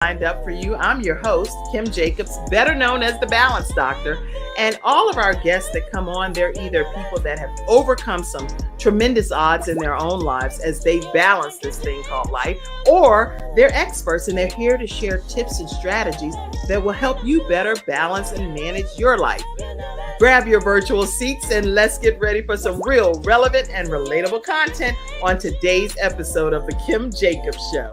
lined up for you. I'm your host, Kim Jacobs, better known as the Balance Doctor. And all of our guests that come on, they're either people that have overcome some tremendous odds in their own lives as they balance this thing called life, or they're experts and they're here to share tips and strategies that will help you better balance and manage your life. Grab your virtual seats and let's get ready for some real, relevant, and relatable content on today's episode of The Kim Jacobs Show.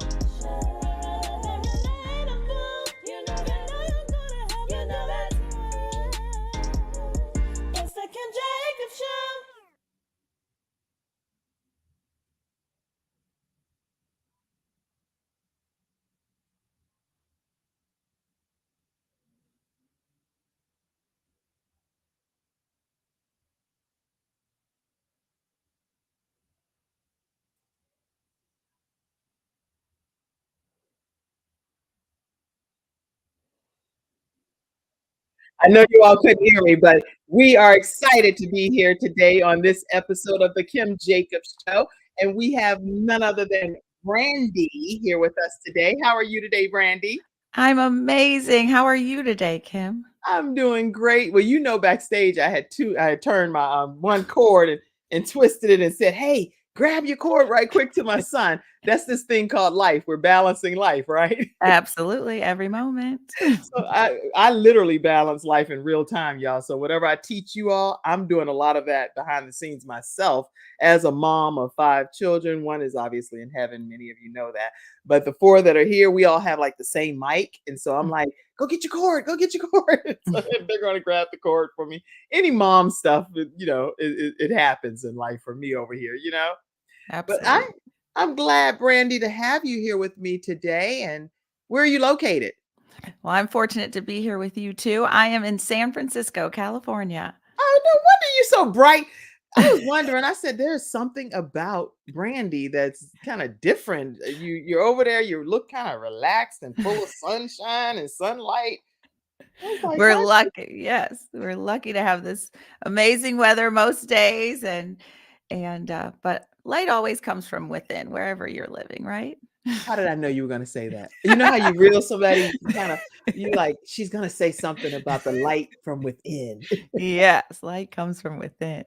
I know you all couldn't hear me, but we are excited to be here today on this episode of the Kim Jacobs Show. And we have none other than Brandi here with us today. How are you today, Brandi? I'm amazing. How are you today, Kim? I'm doing great. Well, backstage, I had turned my one cord and twisted it and said, "Hey, grab your cord right quick to my son." That's this thing called life. We're balancing life, right? Absolutely, every moment. So I literally balance life in real time, y'all. So whatever I teach you all, I'm doing a lot of that behind the scenes myself as a mom of 5 children. One is obviously in heaven. Many of you know that. But the 4 that are here, we all have like the same mic. And so I'm like, go get your cord, go get your cord. So they're going to grab the cord for me. Any mom stuff, it happens in life for me over here, But Absolutely. I'm glad, Brandi, to have you here with me today. And where are you located? Well, I'm fortunate to be here with you too. I am in San Francisco, California. Oh, no wonder you're so bright. I was wondering, I said, there's something about Brandi that's kind of different. You're over there, you look kind of relaxed and full of sunshine and sunlight. I was like, We're that's lucky. Yes, we're lucky to have this amazing weather most days and but light always comes from within wherever you're living, right? how did I know you were gonna say that? You know how you reel somebody, you like, she's gonna say something about the light from within. Yes, light comes from within.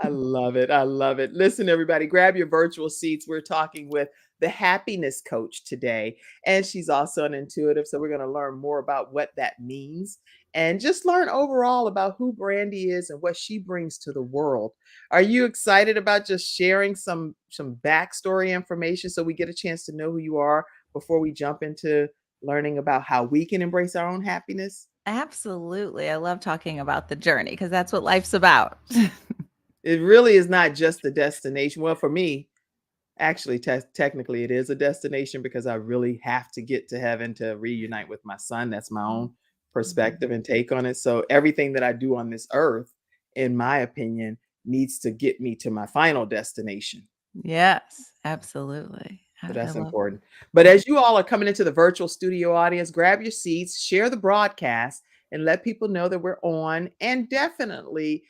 I love it. I love it. Listen, everybody, grab your virtual seats. We're talking with the happiness coach today, and she's also an intuitive. So we're going to learn more about what that means and just learn overall about who Brandi is and what she brings to the world. Are you excited about just sharing some backstory information so we get a chance to know who you are before we jump into learning about how we can embrace our own happiness? Absolutely. I love talking about the journey because that's what life's about. It really is not just the destination. Well, for me, actually, technically, it is a destination because I really have to get to heaven to reunite with my son. That's my own perspective and take on it. So everything that I do on this earth, in my opinion, needs to get me to my final destination. Yes, absolutely. So I that's love important. But as you all are coming into the virtual studio audience, grab your seats, share the broadcast, and let people know that we're on. And definitely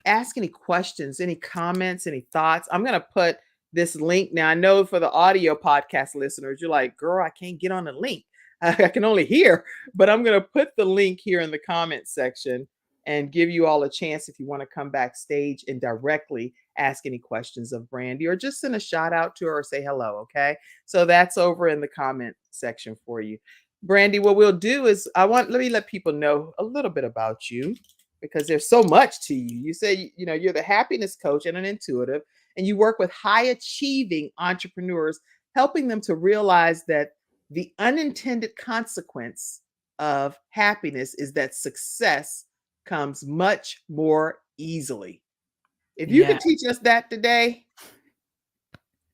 ask any questions, any comments, any thoughts. I'm going to put this link now. I know for the audio podcast listeners, you're like, girl, I can't get on the link. I can only hear, but I'm going to put the link here in the comment section and give you all a chance if you want to come backstage and directly ask any questions of Brandi or just send a shout out to her or say hello. Okay. So that's over in the comment section for you. Brandi, what we'll do is let me let people know a little bit about you because there's so much to you. You say, you're the happiness coach and an intuitive, and you work with high achieving entrepreneurs, helping them to realize that the unintended consequence of happiness is that success comes much more easily. If you Yeah, can teach us that today,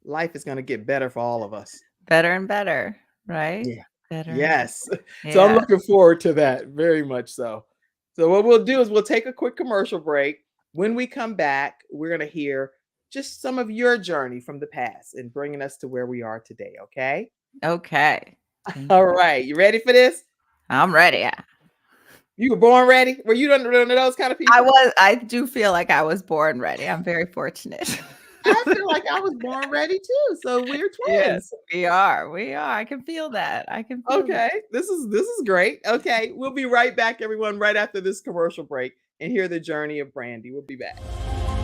life is going to get better for all of us. better and better, right? Yeah. Better and Yes. So I'm yeah. looking forward to that very much so. So what we'll do is we'll take a quick commercial break. When we come back, we're going to hear just some of your journey from the past and bringing us to where we are today. Okay. Okay. Thank All you. right. You ready for this? I'm ready. Yeah. You were born ready? Were you one of those kind of people? I do feel like I was born ready. I'm very fortunate. I feel like I was born ready too. So we're Yes, twins. we are. We are. I can feel that. I can feel that. Okay. This is great. Okay. We'll be right back, everyone, right after this commercial break and hear the journey of Brandi. We'll be back.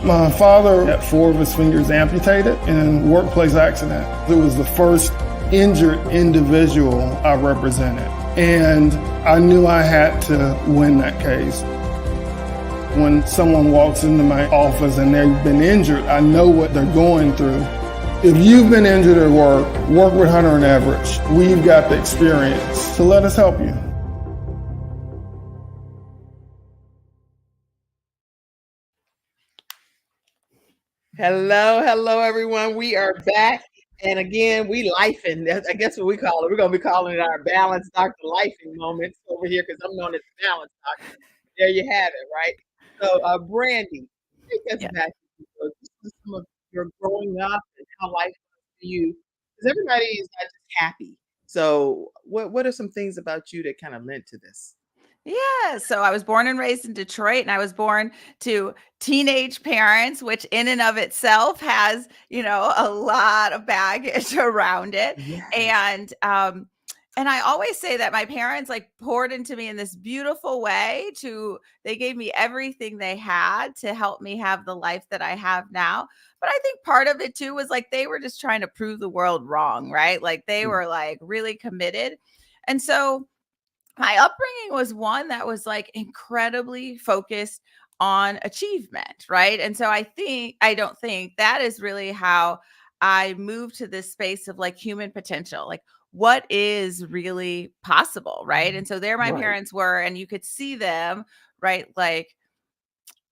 My father had 4 of his fingers amputated in a workplace accident. It was the first injured individual I represented, and I knew I had to win that case. When someone walks into my office and they've been injured, I know what they're going through. If you've been injured at work, work with Hunter and Everett. We've got the experience, so let us help you. Hello, everyone. We are back. And again, we lifing. I guess what we call it. We're going to be calling it our balance doctor lifing moments over here because I'm known as the balance doctor. There you have it, right? So, Brandi, take us Yeah. back to some of your growing up and how life was for you. Because everybody is not just happy. So, what are some things about you that kind of lent to this? Yeah, so I was born and raised in Detroit, and I was born to teenage parents, which in and of itself has, a lot of baggage around it. Yes. And I always say that my parents like poured into me in this beautiful way they gave me everything they had to help me have the life that I have now. But I think part of it too was like they were just trying to prove the world wrong, right? Like they were like really committed. And so my upbringing was one that was like incredibly focused on achievement, right? And so I don't think that is really how I moved to this space of like human potential, like what is really possible, right? And so there my Right. parents were, and you could see them, right? Like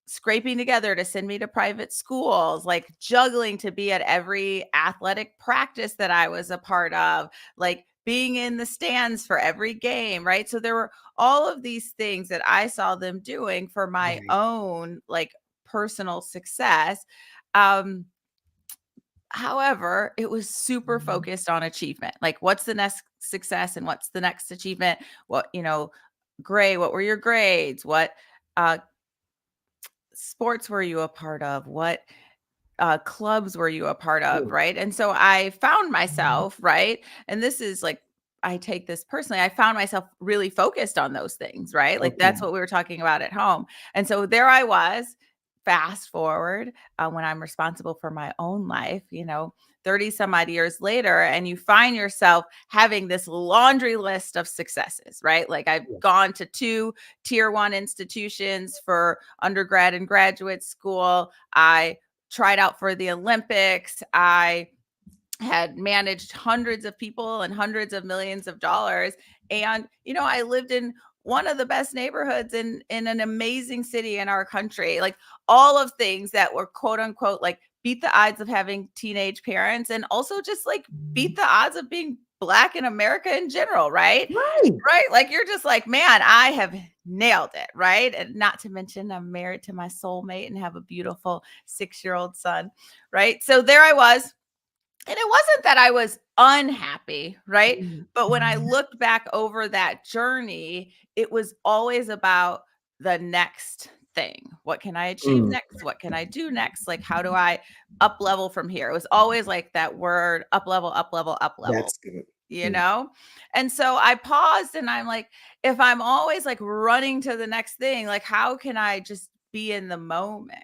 scraping together to send me to private schools, like juggling to be at every athletic practice that I was a part of, like being in the stands for every game, right? So there were all of these things that I saw them doing for my Right. own like personal success. Um However, it was super Mhm. focused on achievement. Like what's the next success and what's the next achievement? What were your grades? What uh sports were you a part of? What clubs were you a part of? Good. Right. And so I found Mhm. myself, right. And this is like, I take this personally. I found myself really focused on those things, right? Like Okay. that's what we were talking about at home. And so there I was, fast forward when I'm responsible for my own life, 30 some odd years later, and you find yourself having this laundry list of successes, right? Like I've Yeah. gone to 2 tier 1 institutions for undergrad and graduate school. I tried out for the Olympics. I had managed hundreds of people and hundreds of millions of dollars. And, I lived in one of the best neighborhoods in an amazing city in our country. Like all of things that were quote unquote like beat the odds of having teenage parents and also just like beat Mhm. the odds of being Black in America in general, right? Right. Right? Like you're just like, man, I have nailed it, right? And not to mention I'm married to my soulmate and have a beautiful 6-year-old son, right? So there I was, and it wasn't that I was unhappy, right? Mhm. But when I looked back over that journey, it was always about the next thing. What can I achieve Mm. next? What can I do next? Like, how do I up level from here? It was always like that word up level, up level, up level, That's good. you Mm. know? And so I paused and I'm like, if I'm always like running to the next thing, like, how can I just be in the moment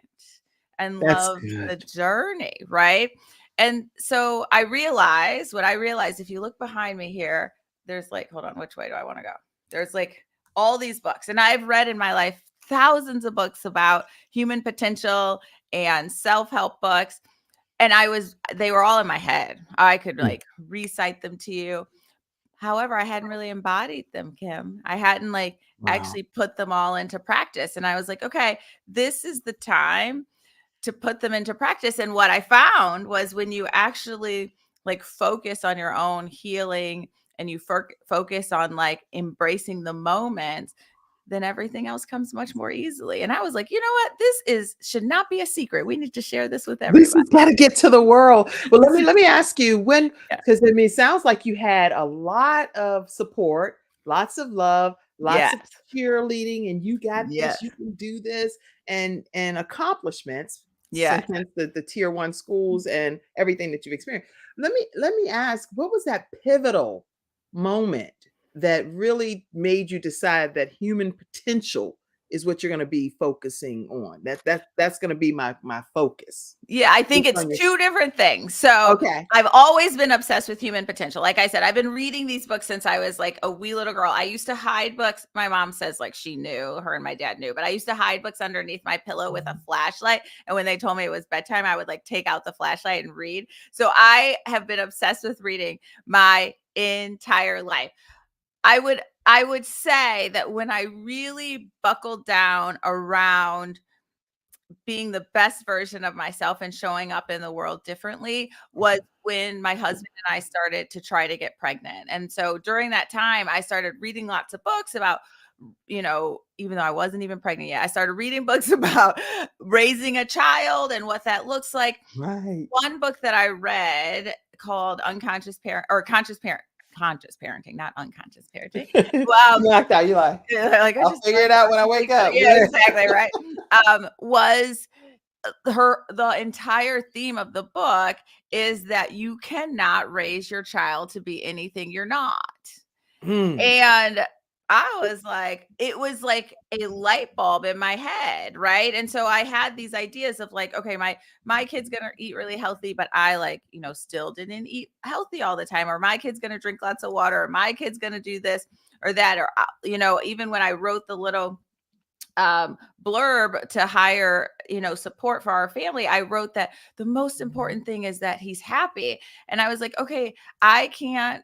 and That's love the good. journey? Right. And so what I realized, if you look behind me here, there's like, hold on, which way do I want to go? There's like all these books. And I've read in my life thousands of books about human potential and self-help books. And they were all in my head. I could Mm. like recite them to you. However, I hadn't really embodied them, Kim. I hadn't like Wow. actually put them all into practice. And I was like, okay, this is the time to put them into practice. And what I found was when you actually like focus on your own healing and you focus on like embracing the moment, then everything else comes much more easily. And I was like, you know what? Should not be a secret. We need to share this with This everybody. has gotta get to the world. Well, let me ask you when, Yeah. because I mean, it sounds like you had a lot of support, lots of love, lots of Yes. cheerleading, and you got Yes. this, you can do this, and accomplishments. Yeah. sentence, the tier 1 schools and everything that you've experienced. Let me ask, what was that pivotal moment that really made you decide that human potential is what you're going to be focusing on? That's going to be my focus. Yeah, I think Based it's on your 2 different things. So, Okay. I've always been obsessed with human potential. Like I said, I've been reading these books since I was like a wee little girl. I used to hide books. My mom says like she knew, her and my dad knew, but I used to hide books underneath my pillow with a flashlight. And when they told me it was bedtime, I would like take out the flashlight and read. So I have been obsessed with reading my entire life. I would say that when I really buckled down around being the best version of myself and showing up in the world differently was when my husband and I started to try to get pregnant. And so during that time, I started reading lots of books about, even though I wasn't even pregnant yet, I started reading books about raising a child and what that looks like. Right. One book that I read called Unconscious Parent or Conscious Parenting, not unconscious parenting. You knocked out. You're like, Like I I'll just figure it out when I wake up. yeah, exactly right. Was the entire theme of the book is that you cannot raise your child to be anything you're not. Hmm. And it was like a light bulb in my head, right? And so I had these ideas of like, okay, my kid's gonna eat really healthy, but I still didn't eat healthy all the time, or my kid's gonna drink lots of water, or my kid's gonna do this or that, or even when I wrote the little blurb to hire support for our family, I wrote that the most important thing is that he's happy. And I was like, okay, I can't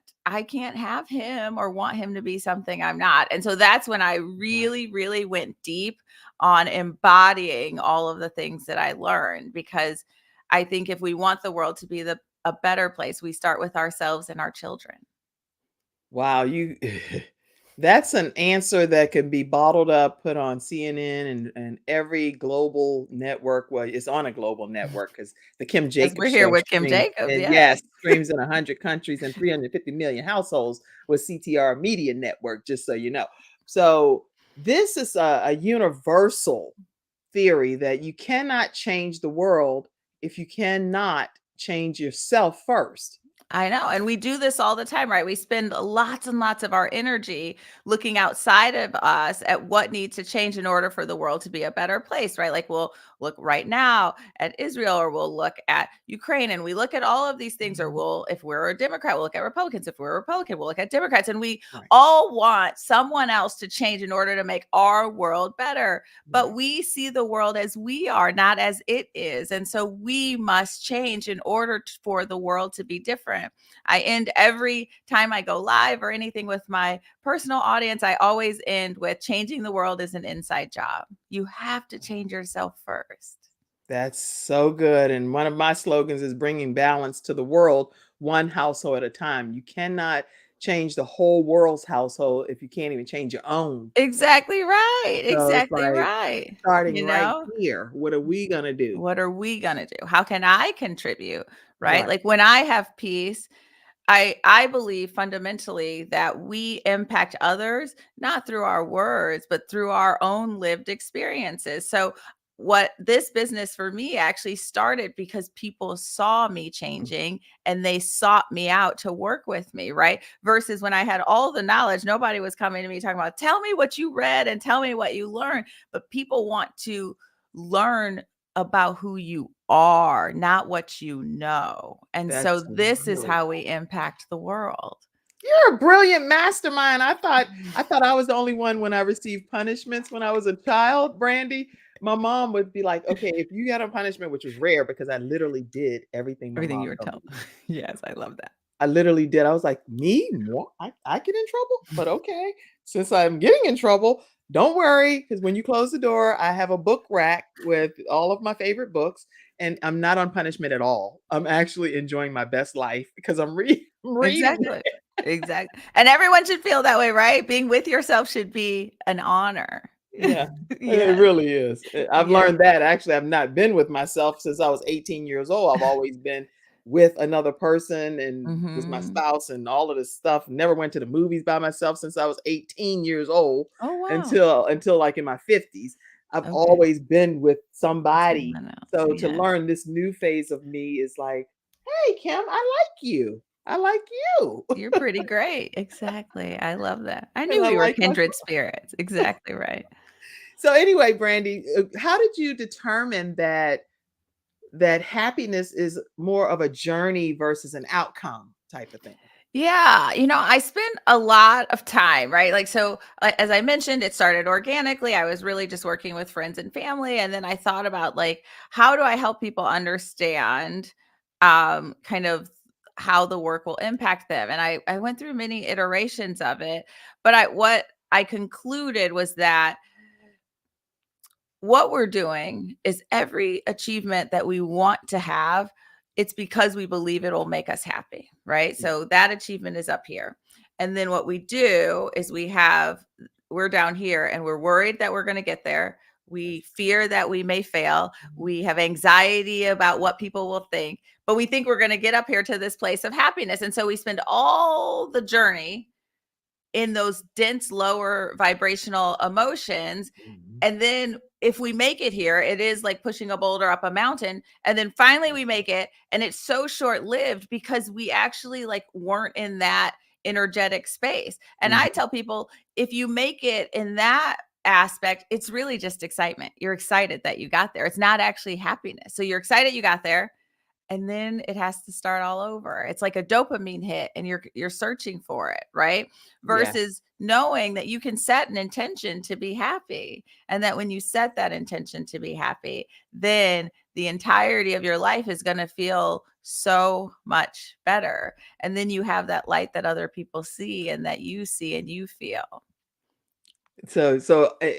have him or want him to be something I'm not. And so that's when I really, really went deep on embodying all of the things that I learned, because I think if we want the world to be a better place, we start with ourselves and our children. Wow, that's an answer that can be bottled up, put on CNN and every global network. Well, it's on a global network because the Kim Because we're Jacobs here show with Kim streams, Jacobs. and Yes. yes, streams in 100 countries and 350 million households with CTR Media Network, just so you know. So this is a universal theory that you cannot change the world if you cannot change yourself first. I know. And we do this all the time, right? We spend lots and lots of our energy looking outside of us at what needs to change in order for the world to be a better place, right? Like we'll look right now at Israel, or we'll look at Ukraine, and we look at all of these things, or if we're a Democrat, we'll look at Republicans. If we're a Republican, we'll look at Democrats. And we Right. all want someone else to change in order to make our world better. But we see the world as we are, not as it is. And so we must change in order for the world to be different. I end every time I go live or anything with my personal audience, I always end with changing the world is an inside job. You have to change yourself first. That's so good. And one of my slogans is bringing balance to the world, one household at a time. You cannot change the whole world's household if you can't even change your own. Exactly right. So it's Exactly like right. starting right here. What are we going to do? What are we going to do? How can I contribute? Right? Right. Like when I have peace, I believe fundamentally that we impact others not through our words, but through our own lived experiences. So what this business for me actually started because people saw me changing and they sought me out to work with me, right? Versus when I had all the knowledge, nobody was coming to me talking about, tell me what you read and tell me what you learned. But people want to learn about who you are, not what you know. And so That's this is really how we impact the world. You're a brilliant mastermind. I thought I was the only one when I received punishments when I was a child, Brandi. My mom would be like, okay, if you got a punishment, which was rare because I literally did everything my Everything mom you were told telling. me. Yes, I love that. I literally did. I was like, me? What? I get in trouble? But okay, since I'm getting in trouble, don't worry, because when you close the door, I have a book rack with all of my favorite books, and I'm not on punishment at all. I'm actually enjoying my best life because I'm reading. Exactly. Exactly. And everyone should feel that way, right? Being with yourself should be an honor. Yeah, it Yes. really is. I've Yes. learned that actually I've not been with myself since I was 18 years old. I've always been with another person and was my Mhm. spouse and all of this stuff. Never went to the movies by myself since I was 18 years old Oh, wow. until like in my 50s. I've Okay. always been with somebody. Someone else. So to Yeah. learn this new phase of me is like, hey, Kim, I like you. I like you. You're pretty great. Exactly. I love that. I And knew I we were like myself. kindred spirits. Exactly right. So anyway, Brandy, how did you determine that happiness is more of a journey versus an outcome type of thing? Yeah, I spent a lot of time, right? Like, so as I mentioned, it started organically. I was really just working with friends and family. And then I thought about like, how do I help people understand kind of how the work will impact them? And I went through many iterations of it, but what I concluded was that what we're doing is every achievement that we want to have, it's because we believe it'll make us happy, right? Yeah. So that achievement is up here. And then what we do is we're down here and we're worried that we're going to get there. We fear that we may fail. We have anxiety about what people will think, but we think we're going to get up here to this place of happiness. And so we spend all the journey in those dense lower vibrational emotions. Mhm. And then if we make it here, it is like pushing a boulder up a mountain. And then finally we make it. And it's so short lived because we actually like weren't in that energetic space. And I Mhm. tell people, if you make it in that aspect, it's really just excitement. You're excited that you got there. It's not actually happiness. So you're excited you got there, and then it has to start all over. It's like a dopamine hit and you're searching for it, right? Yes. Versus knowing that you can set an intention to be happy, and that when you set that intention to be happy, then the entirety of your life is going to feel so much better. And then you have that light that other people see and that you see and you feel. So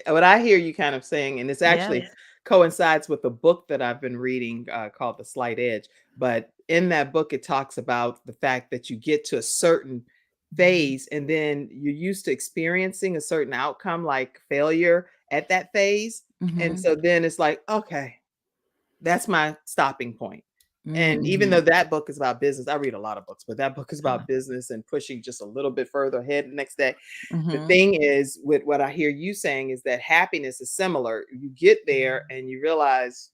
what I hear you kind of saying, and this actually Yes. coincides with the book that I've been reading called The Slight Edge. But in that book, it talks about the fact that you get to a certain phase and then you're used to experiencing a certain outcome, like failure at that phase. And Mhm. so then it's like, okay, that's my stopping point. And even though Mhm. that book is about business, I read a lot of books, but that book is Uh, about business and pushing just a little bit further ahead the next day. The mhm. thing is, with what I hear you saying is that happiness is similar. You get there and you realize,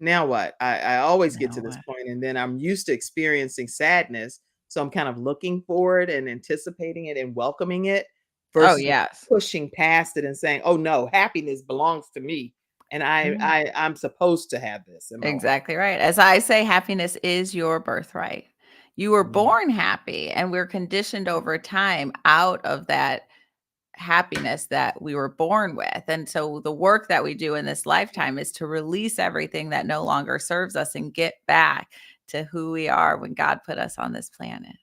now what? I always get Now to this what? point, and then I'm used to experiencing sadness. So I'm kind of looking for it and anticipating it and welcoming it Oh, versus yes. pushing past it and saying, oh no, happiness belongs to me. And Yeah. I'm supposed to have this in my life. Exactly right. As I say, happiness is your birthright. You were Mhm. born happy, and we're conditioned over time out of that happiness that we were born with. And so the work that we do in this lifetime is to release everything that no longer serves us and get back to who we are when God put us on this planet.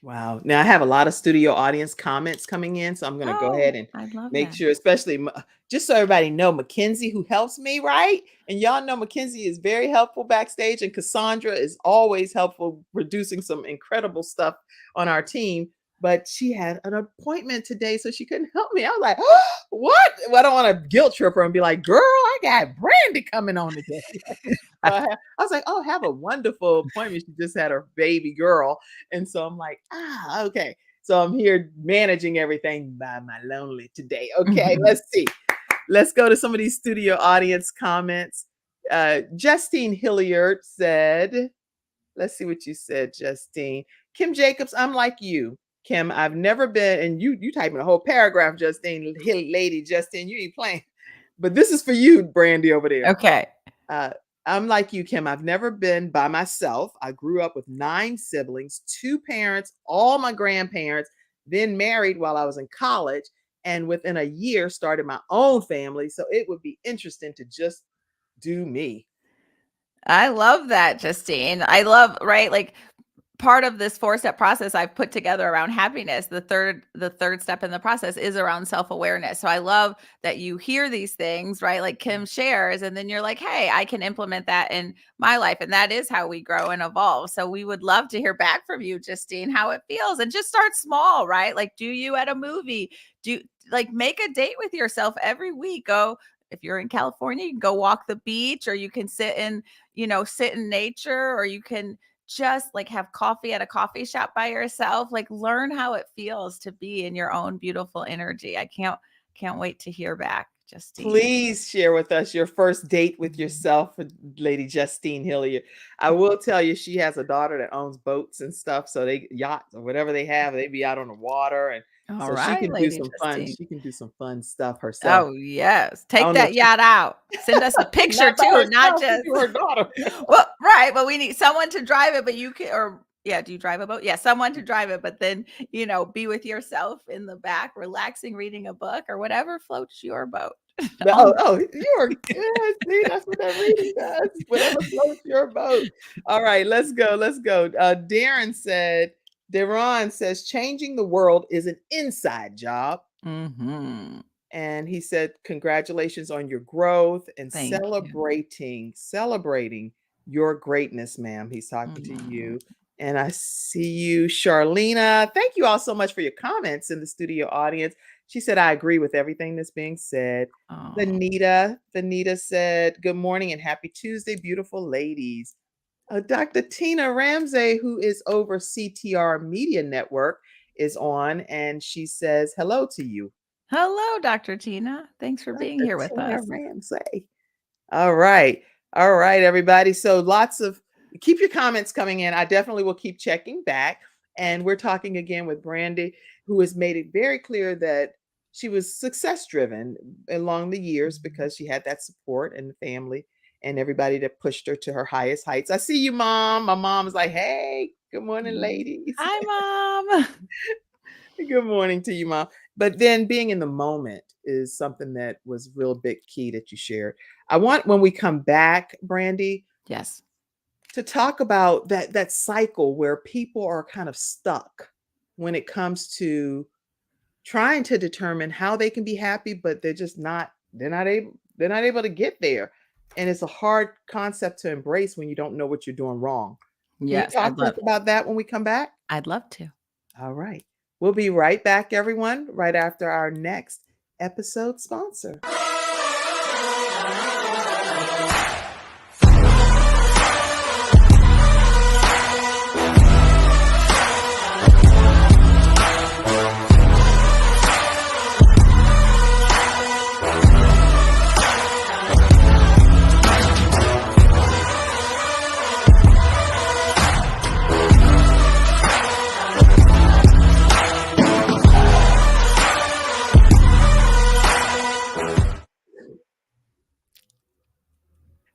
Wow. Now I have a lot of studio audience comments coming in, so I'm going to go Oh, ahead and I love make that. sure, especially just so everybody know, Mackenzie, who helps me, right? And y'all know Mackenzie is very helpful backstage, and Cassandra is always helpful, producing some incredible stuff on our team. But she had an appointment today, so she couldn't help me. I was like, oh, "What?" Well, I don't want to guilt trip her and be like, "Girl, I got Brandy coming on today." I was like, "Oh, have a wonderful appointment." She just had her baby girl, and so I'm like, okay. So I'm here managing everything by my lonely today. Okay, let's see. Let's go to some of these studio audience comments. Justine Hilliard said, let's see what you said, Justine. Kim Jacobs, I'm like you. Kim, I've never been, and you typing a whole paragraph, Justine, lady, Justine, you ain't playing. But this is for you, Brandy, over there. Okay. Uh, I'm like you, Kim. I've never been by myself. I grew up with 9 siblings, 2 parents, all my grandparents, then married while I was in college, and within a year started my own family. So it would be interesting to just do me. I love that, Justine. I love, right? Like part of this 4-step process I've put together around happiness, the third step in the process is around self-awareness. So I love that you hear these things, right? Like Kim shares, and then you're like, hey, I can implement that in my life. And that is how we grow and evolve. So we would love to hear back from you, Justine, how it feels. And just start small, right? Like, do you at a movie? Do like make a date with yourself every week. Go, if you're in California, you can go walk the beach, or you can sit in nature, or you can just like have coffee at a coffee shop by yourself. Like learn how it feels to be in your own beautiful energy. I can't Can't wait to hear back, Justine. Please share with us your first date with yourself, Lady Justine Hilliard. I will tell you, she has a daughter that owns boats and stuff. So they yachts or whatever they have, they be out on the water. And All so she right, can do Lady some fun. Justine. She can do some fun stuff herself. Oh, yes. I Take don't know if that she- yacht out. Send us a picture Not by too, not herself, just to her daughter. well, right. But we need someone to drive it, but you can, or yeah, do you drive a boat? Yeah, someone to drive it, but then, be with yourself in the back, relaxing, reading a book or whatever floats your boat. You're good. See, that's what that reading does. Whatever floats your boat. All right, let's go. Let's go. Deron says, changing the world is an inside job. Mm-hmm. And he said, congratulations on your growth and Thank you. celebrating your greatness, ma'am. He's talking to Mhm. you. And I see you, Charlena. Thank you all so much for your comments in the studio audience. She said, I agree with everything that's being said. Oh, Danita said, good morning and happy Tuesday, beautiful ladies. Dr. Tina Ramsey, who is over CTR Media Network, is on, and she says hello to you. hello, Dr. Tina. Thanks for being here with Tina us. Ramsey. All right, everybody. So keep your comments coming in. I definitely will keep checking back. And we're talking again with Brandi, who has made it very clear that she was success driven along the years because she had that support and the family and everybody that pushed her to her highest heights. I see you, Mom. My mom is like, hey, good morning, ladies. Hi, Mom. Good morning to you, Mom. But then being in the moment is something that was real big key that you shared. I want, when we come back, Brandi, Yes. to talk about that cycle where people are kind of stuck when it comes to trying to determine how they can be happy, but they're not able to get there. And it's a hard concept to embrace when you don't know what you're doing wrong. Can you Yes, talk to us about that when we come back? I'd love to. All right. We'll be right back, everyone, right after our next episode sponsor.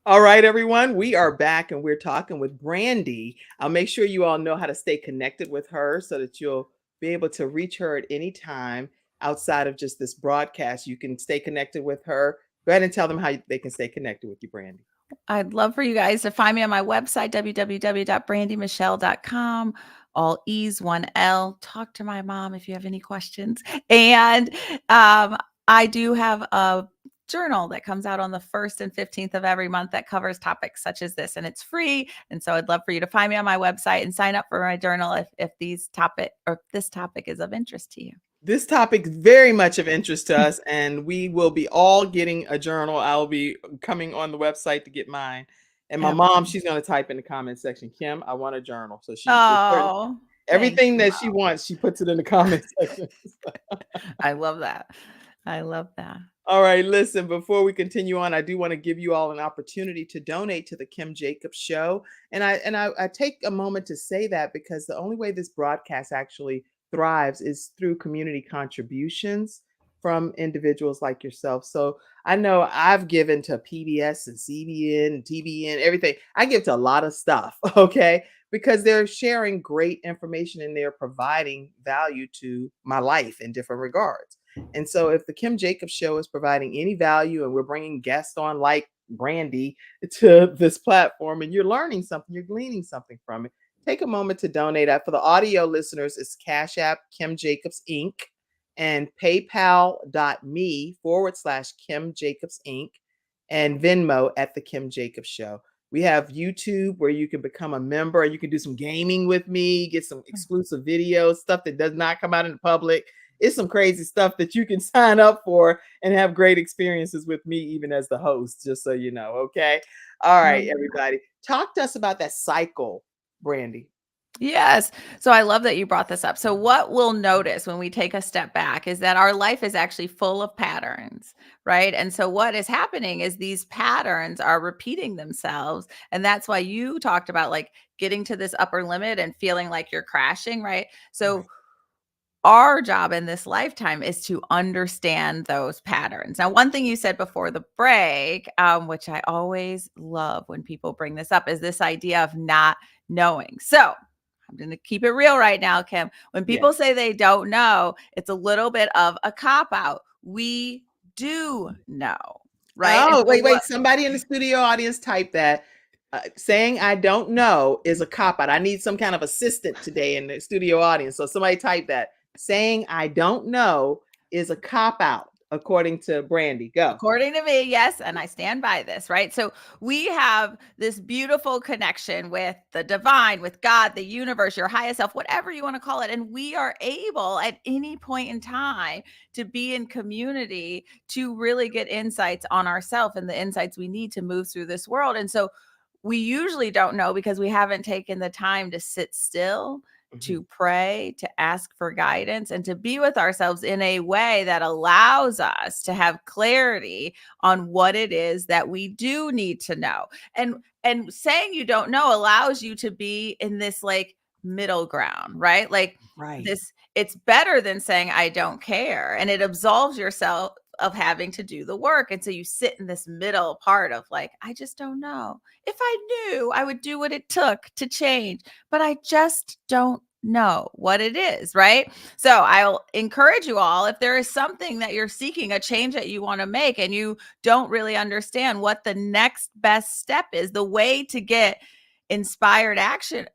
All right, everyone, we are back and we're talking with Brandi. I'll make sure you all know how to stay connected with her so that you'll be able to reach her at any time outside of just this broadcast. You can stay connected with her. Go ahead and tell them how they can stay connected with you, Brandi. I'd love for you guys to find me on my website, www.brandymichelle.com. All E's, one L. Talk to my mom if you have any questions. And I do have a journal that comes out on the 1st and 15th of every month that covers topics such as this, and it's free. And so I'd love for you to find me on my website and sign up for my journal if this topic is of interest to you. This topic is very much of interest to us, and we will be all getting a journal. I'll be coming on the website to get mine. And my mom, she's going to type in the comment section, Kim, I want a journal. So everything that she wants, she puts it in the comment section. I love that. I love that. All right, listen, before we continue on, I do want to give you all an opportunity to donate to the Kim Jacobs Show. And I take a moment to say that because the only way this broadcast actually thrives is through community contributions from individuals like yourself. So I know I've given to PBS and CBN and TBN, everything. I give to a lot of stuff, okay? Because they're sharing great information and they're providing value to my life in different regards. And so if the Kim Jacobs Show is providing any value and we're bringing guests on like Brandi to this platform and you're learning something, you're gleaning something from it, take a moment to donate. For the audio listeners, it's Cash App Kim Jacobs Inc. and PayPal.me/Kim Jacobs Inc. and Venmo at the Kim Jacobs Show. We have YouTube where you can become a member and you can do some gaming with me, get some exclusive videos, stuff that does not come out in the public. It's some crazy stuff that you can sign up for and have great experiences with me, even as the host, just so you know. Okay. All right, everybody. Talk to us about that cycle, Brandi. Yes. So I love that you brought this up. So what we'll notice when we take a step back is that our life is actually full of patterns, right? And so what is happening is these patterns are repeating themselves. And that's why you talked about like getting to this upper limit and feeling like you're crashing, right? So Right. our job in this lifetime is to understand those patterns. Now, one thing you said before the break, which I always love when people bring this up, is this idea of not knowing. So I'm going to keep it real right now, Kim. When people Yes. say they don't know, it's a little bit of a cop out. We do know, right? And Oh, so wait. Somebody in the studio audience type that. Saying I don't know is a cop out. I need some kind of assistant today in the studio audience. So somebody type that. Saying I don't know is a cop out, according to Brandi. Go. according to me, yes, and I stand by this, right? So we have this beautiful connection with the divine, with God, the universe, your highest self, whatever you want to call it. And we are able at any point in time to be in community to really get insights on ourselves and the insights we need to move through this world. And so we usually don't know because we haven't taken the time to sit still, Mhm. to pray, to ask for guidance, and to be with ourselves in a way that allows us to have clarity on what it is that we do need to know. And saying you don't know allows you to be in this like middle ground, right? Like Right. this, it's better than saying I don't care, and it absolves yourself of having to do the work. And so you sit in this middle part of like, I just don't know. If I knew, I would do what it took to change, but I just don't know what it is, right? So I'll encourage you all, if there is something that you're seeking, a change that you want to make, and you don't really understand what the next best step is, the way to get inspired action,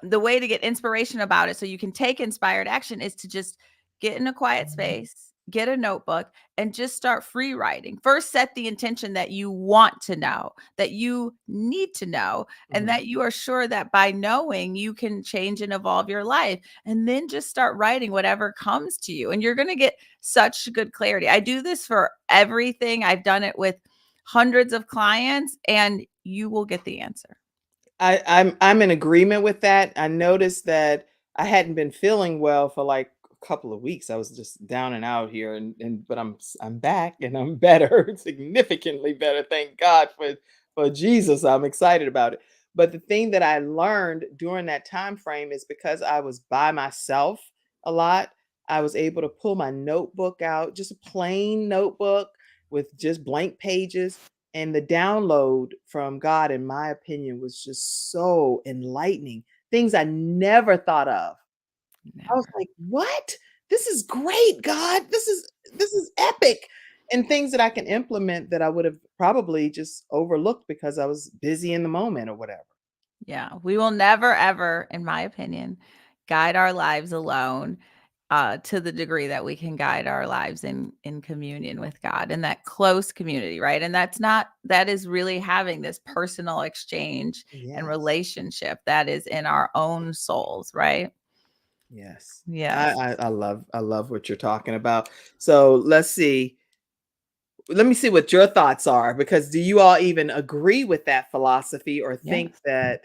the way to get inspiration about it so you can take inspired action is to just get in a quiet space, get a notebook, and just start free writing. First, set the intention that you want to know, that you need to know, and Mhm. that you are sure that by knowing you can change and evolve your life. And then just start writing whatever comes to you. And you're going to get such good clarity. I do this for everything. I've done it with hundreds of clients, and you will get the answer. I'm in agreement with that. I noticed that I hadn't been feeling well for like a couple of weeks. I was just down and out here, and but I'm back and I'm better, significantly better. Thank God for Jesus. I'm excited about it. But the thing that I learned during that time frame is because I was by myself a lot, I was able to pull my notebook out, just a plain notebook with just blank pages, and the download from God, in my opinion, was just so enlightening. Things I never thought of. I was Never. like, "What? This is great, God. This is epic." And things that I can implement that I would have probably just overlooked because I was busy in the moment or whatever. Yeah, we will never, ever, in my opinion, guide our lives alone, to the degree that we can guide our lives in communion with God and that close community, right? And that is really having this personal exchange and Yes. relationship that is in our own souls, right? Yes. I, Yes. I I love what you're talking about. So let's see. Let me see what your thoughts are, because do you all even agree with that philosophy or think Yes. that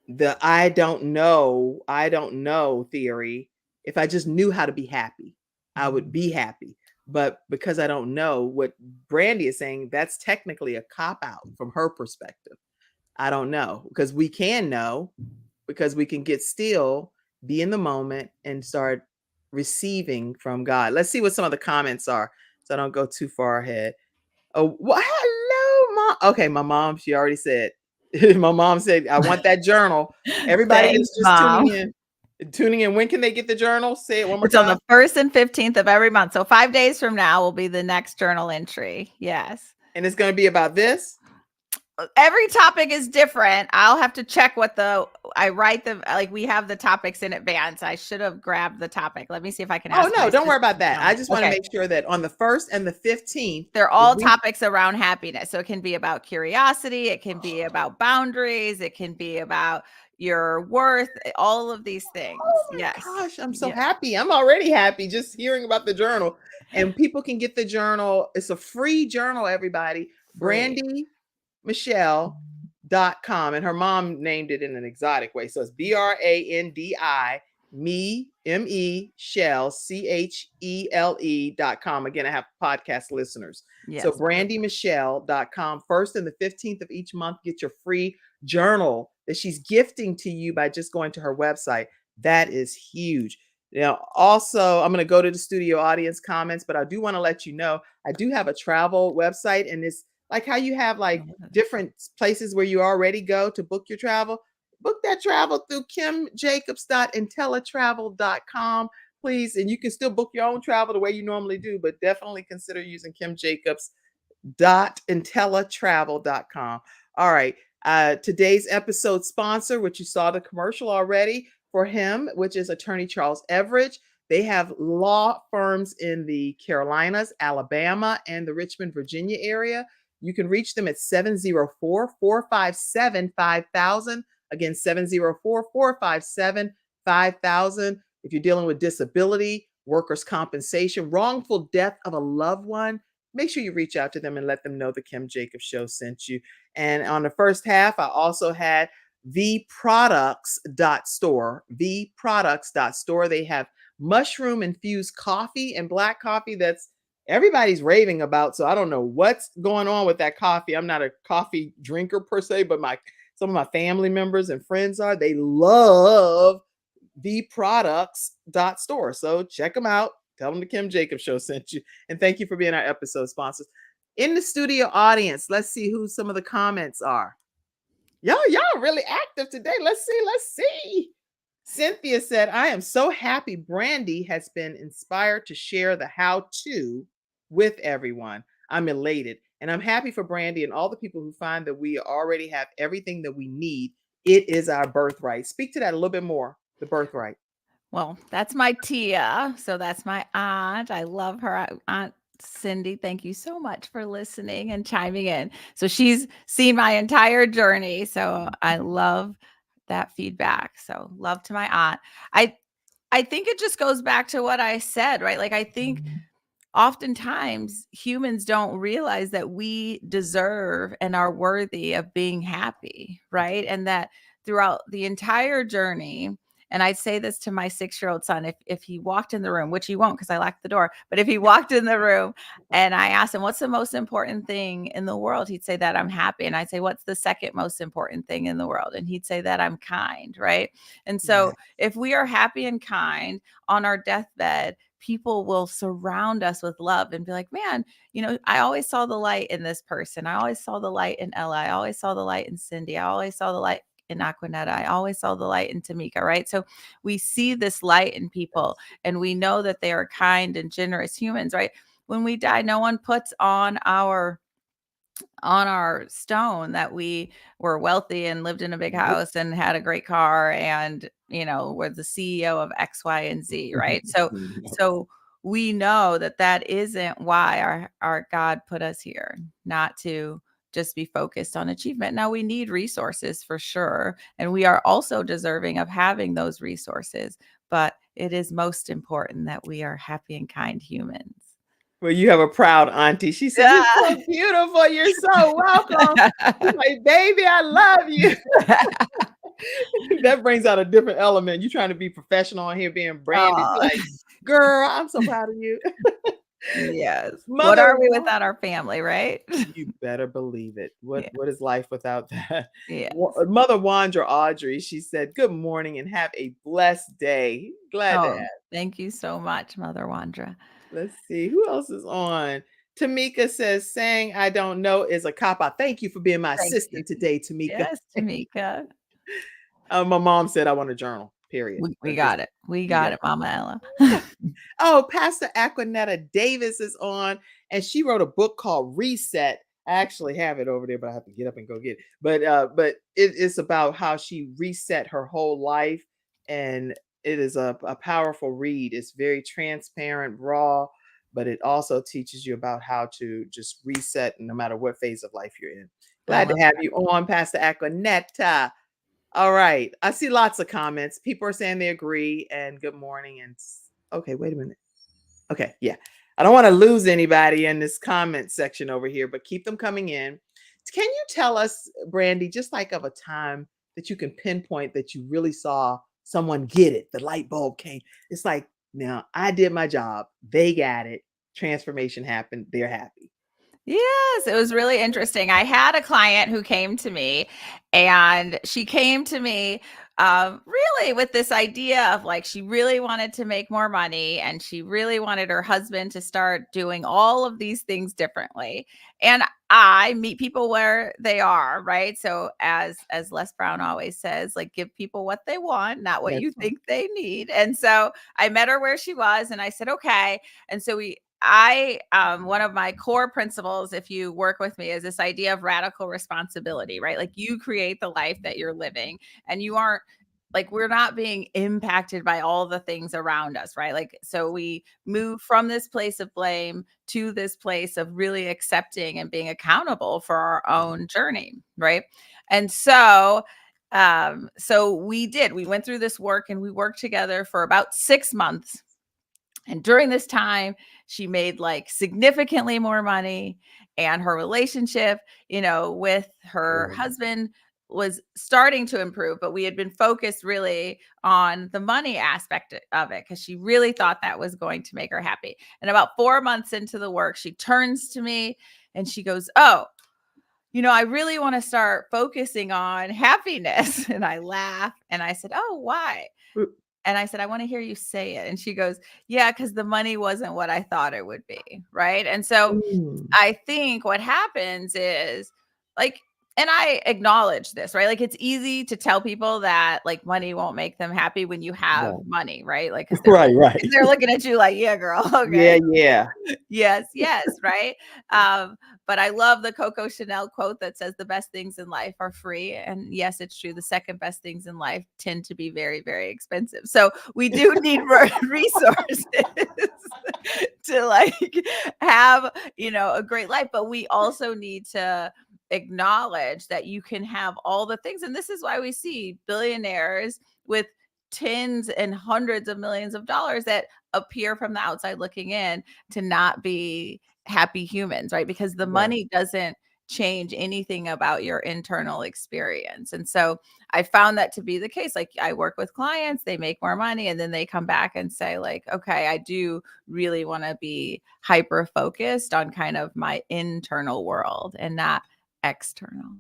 the I don't know theory, if I just knew how to be happy, I would Mhm. be happy. But because I don't know what Brandy is saying, that's technically a cop out from her perspective. I don't know, because we can know, because we can get still, be in the moment, and start receiving from God. Let's see what some of the comments are so I don't go too far ahead. Oh, hello, mom. Okay, my mom, she already said. My mom said, I want that journal. Everybody Thanks, that's just mom. tuning in. When can they get the journal? Say it one more It's on the time. 1st and 15th of every month. So 5 days from now will be the next journal entry. Yes. And it's going to be about this. Every topic is different. I'll have to check I write them like we have the topics in advance. I should have grabbed the topic. Let me see if I can Oh, ask my no, don't worry assistant about to that. tell I me. just want to Okay. make sure that on the 1st and the 15th, They're if all we topics around happiness. So it can be about curiosity, it can be about boundaries, it can be about your worth, all of these Oh things. my Yes. gosh, I'm so Yeah. happy. I'm already happy just hearing about the journal. And people can get the journal. It's a free journal, everybody. Free. Brandy Michelle And her mom named it in an exotic way. So it's Brandi, me, Shell, CHELE.com. Again, I have podcast listeners. Yes. So brandymichelle.com. First and the 15th of each month, get your free journal that she's gifting to you by just going to her website. That is huge. Now, also, I'm going to go to the studio audience comments, but I do want to let you know, I do have a travel website, and it's like how you have like different places where you already go to book your travel. Book that travel through kimjacobs.intellitravel.com, please. And you can still book your own travel the way you normally do, but definitely consider using kimjacobs.intellitravel.com. All right. Today's episode sponsor, which you saw the commercial already for him, which is attorney Charles Everidge. They have law firms in the Carolinas, Alabama, and the Richmond, Virginia area. You can reach them at 704-457-5000. Again, 704-457-5000. If you're dealing with disability, workers' compensation, wrongful death of a loved one, make sure you reach out to them and let them know the Kim Jacobs Show sent you. And on the first half, I also had vproducts.store. vproducts.store. They have mushroom infused coffee and black coffee that's everybody's raving about. So I don't know what's going on with that coffee. I'm not a coffee drinker per se, but some of my family members and friends are. They love vproducts.store. So check them out. Tell them the Kim Jacobs Show sent you. And thank you for being our episode sponsors. In the studio audience, let's see who some of the comments are. Y'all really active today. Let's see. Cynthia said, I am so happy Brandi has been inspired to share the how-to with everyone. I'm elated. And I'm happy for Brandi and all the people who find that we already have everything that we need. It is our birthright. Speak to that a little bit more, the birthright. Well, that's my Tia. So that's my aunt. I love her. Aunt Cindy, thank you so much for listening and chiming in. So she's seen my entire journey. So I love that feedback. So love to my aunt. I think it just goes back to what I said, right? Like I think oftentimes humans don't realize that we deserve and are worthy of being happy, right? And that throughout the entire journey, and I'd say this to my 6-year-old son, if he walked in the room, which he won't because I locked the door, but if he walked in the room and I asked him, what's the most important thing in the world? He'd say that I'm happy. And I'd say, what's the second most important thing in the world? And he'd say that I'm kind, right? And so if we are happy and kind on our deathbed, people will surround us with love and be like, man, I always saw the light in this person. I always saw the light in Ella. I always saw the light in Cindy. I always saw the light in Aquanetta. I always saw the light in Tamika, right? So we see this light in people and we know that they are kind and generous humans, right? When we die, no one puts on our stone that we were wealthy and lived in a big house and had a great car and, we're the CEO of X, Y, and Z, right? So we know that isn't why our God put us here, not to just be focused on achievement. Now we need resources for sure. And we are also deserving of having those resources, but it is most important that we are happy and kind humans. Well, you have a proud auntie. She said, you're so beautiful. You're so welcome. She's like, baby, I love you. That brings out a different element. You're trying to be professional on here being Brandi. Like, girl, I'm so proud of you. Yes. What are we without our family, right? You better believe it. What is life without that? Yes. Mother Wandra Audrey, she said, good morning and have a blessed day. Glad to have. Thank you so much, Mother Wandra. Let's see. Who else is on? Tamika says, saying I don't know is a cop-out. Thank you for being my assistant today, Tamika. Yes, Tamika. My mom said I want a journal, period. We got it. We got it, Mama Ella. Oh, Pastor Aquanetta Davis is on, and she wrote a book called Reset. I actually have it over there, but I have to get up and go get it. But it's about how she reset her whole life, and it is a powerful read. It's very transparent, raw, but it also teaches you about how to just reset no matter what phase of life you're in. Glad to have you on, Pastor Aquanetta. All right. I see lots of comments. People are saying they agree and good morning. And okay, wait a minute. Okay, yeah. I don't want to lose anybody in this comment section over here, but keep them coming in. Can you tell us, Brandy, just like of a time that you can pinpoint that you really saw someone get it? The light bulb came. It's like, now I did my job. They got it. Transformation happened. They're happy. Yes, it was really interesting. I had a client who came to me, and she came to me really with this idea of like, she really wanted to make more money, and she really wanted her husband to start doing all of these things differently. And I meet people where they are, right? So as Les Brown always says, like, give people what they want, not what you That's right. think they need. And so I met her where she was, and I said, okay. And so I one of my core principles, if you work with me, is this idea of radical responsibility, right? Like, you create the life that you're living, and you aren't, like, we're not being impacted by all the things around us, right? Like, so we move from this place of blame to this place of really accepting and being accountable for our own journey, right? And so we went through this work, and we worked together for about 6 months. And during this time, she made like significantly more money, and her relationship, with her Good. husband was starting to improve, but we had been focused really on the money aspect of it because she really thought that was going to make her happy. And about 4 months into the work, she turns to me and she goes, "Oh, I really want to start focusing on happiness." And I laugh and I said, "Oh, why?" Mm, And I said, "I want to hear you say it." And she goes, "Yeah, because the money wasn't what I thought it would be." Right. And so mm, I think what happens is, like, and I acknowledge this, right? Like, it's easy to tell people that like money won't make them happy when you have right. money, right? Like, because Right, right. they're looking at you like, "Yeah, girl, Yeah, okay." yeah. Yes, yes, right? Um, but I love the Coco Chanel quote that says the best things in life are free. And yes, it's true. The second best things in life tend to be very, very expensive. So we do need resources to like have, a great life. But we also need to acknowledge that you can have all the things. And this is why we see billionaires with tens and hundreds of millions of dollars that appear from the outside looking in to not be happy humans, right? Because the Right. money doesn't change anything about your internal experience. And so I found that to be the case. Like, I work with clients, they make more money, and then they come back and say, like, okay, I do really want to be hyper focused on kind of my internal world and not external.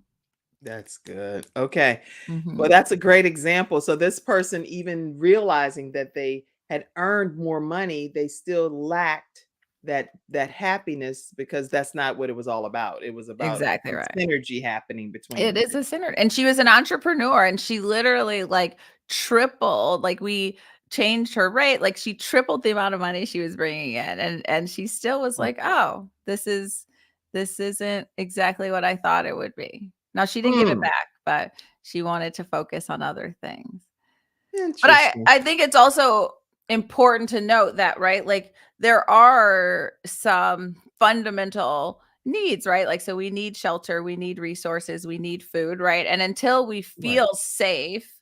That's good. Okay. Well, Mhm. that's a great example. So this person, even realizing that they had earned more money, they still lacked that happiness because that's not what it was all about. It was about Exactly some right. synergy happening between It the is 2. a sinner, and she was an entrepreneur, and she literally, like, tripled, like, we changed her rate, like, she tripled the amount of money she was bringing in, and she still was like, "Oh, this isn't exactly what I thought it would be." Now she didn't give it Hmm. back, but she wanted to focus on other things. But I Interesting. I think it's also important to note that, right, like, there are some fundamental needs, right? Like, so we need shelter, we need resources, we need food, right? And until we Right. feel safe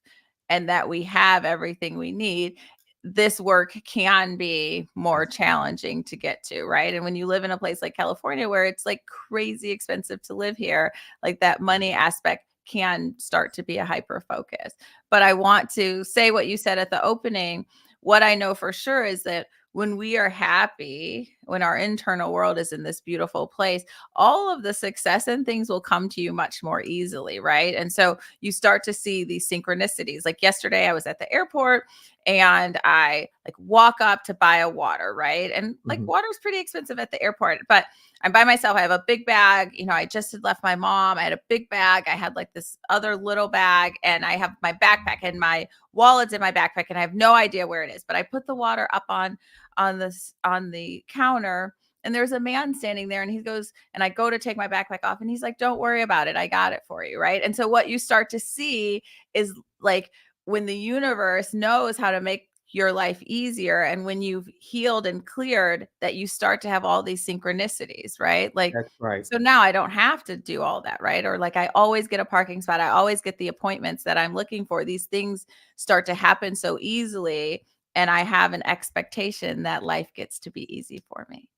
and that we have everything we need, this work can be more That's right. challenging to get to, right? And when you live in a place like California where it's like crazy expensive to live here, like, that money aspect can start to be a hyper focus. But I want to say what you said at the opening. What I know for sure is that when we are happy, when our internal world is in this beautiful place, all of the success and things will come to you much more easily, right? And so you start to see these synchronicities. Like, yesterday, I was at the airport and I like walk up to buy a water, right? And like, Mhm. water is pretty expensive at the airport, but I'm by myself. I have a big bag. I just had left my mom. I had a big bag. I had like this other little bag, and I have my backpack, and my wallet's in my backpack, and I have no idea where it is. But I put the water up on the counter, and there's a man standing there, and he goes, and I go to take my backpack off, and he's like, "Don't worry about it. I got it for you." Right. And so what you start to see is, like, when the universe knows how to make your life easier, and when you've healed and cleared, that you start to have all these synchronicities, right? Like, That's right. so now I don't have to do all that, right? Or like, I always get a parking spot, I always get the appointments that I'm looking for. These things start to happen so easily, and I have an expectation that life gets to be easy for me.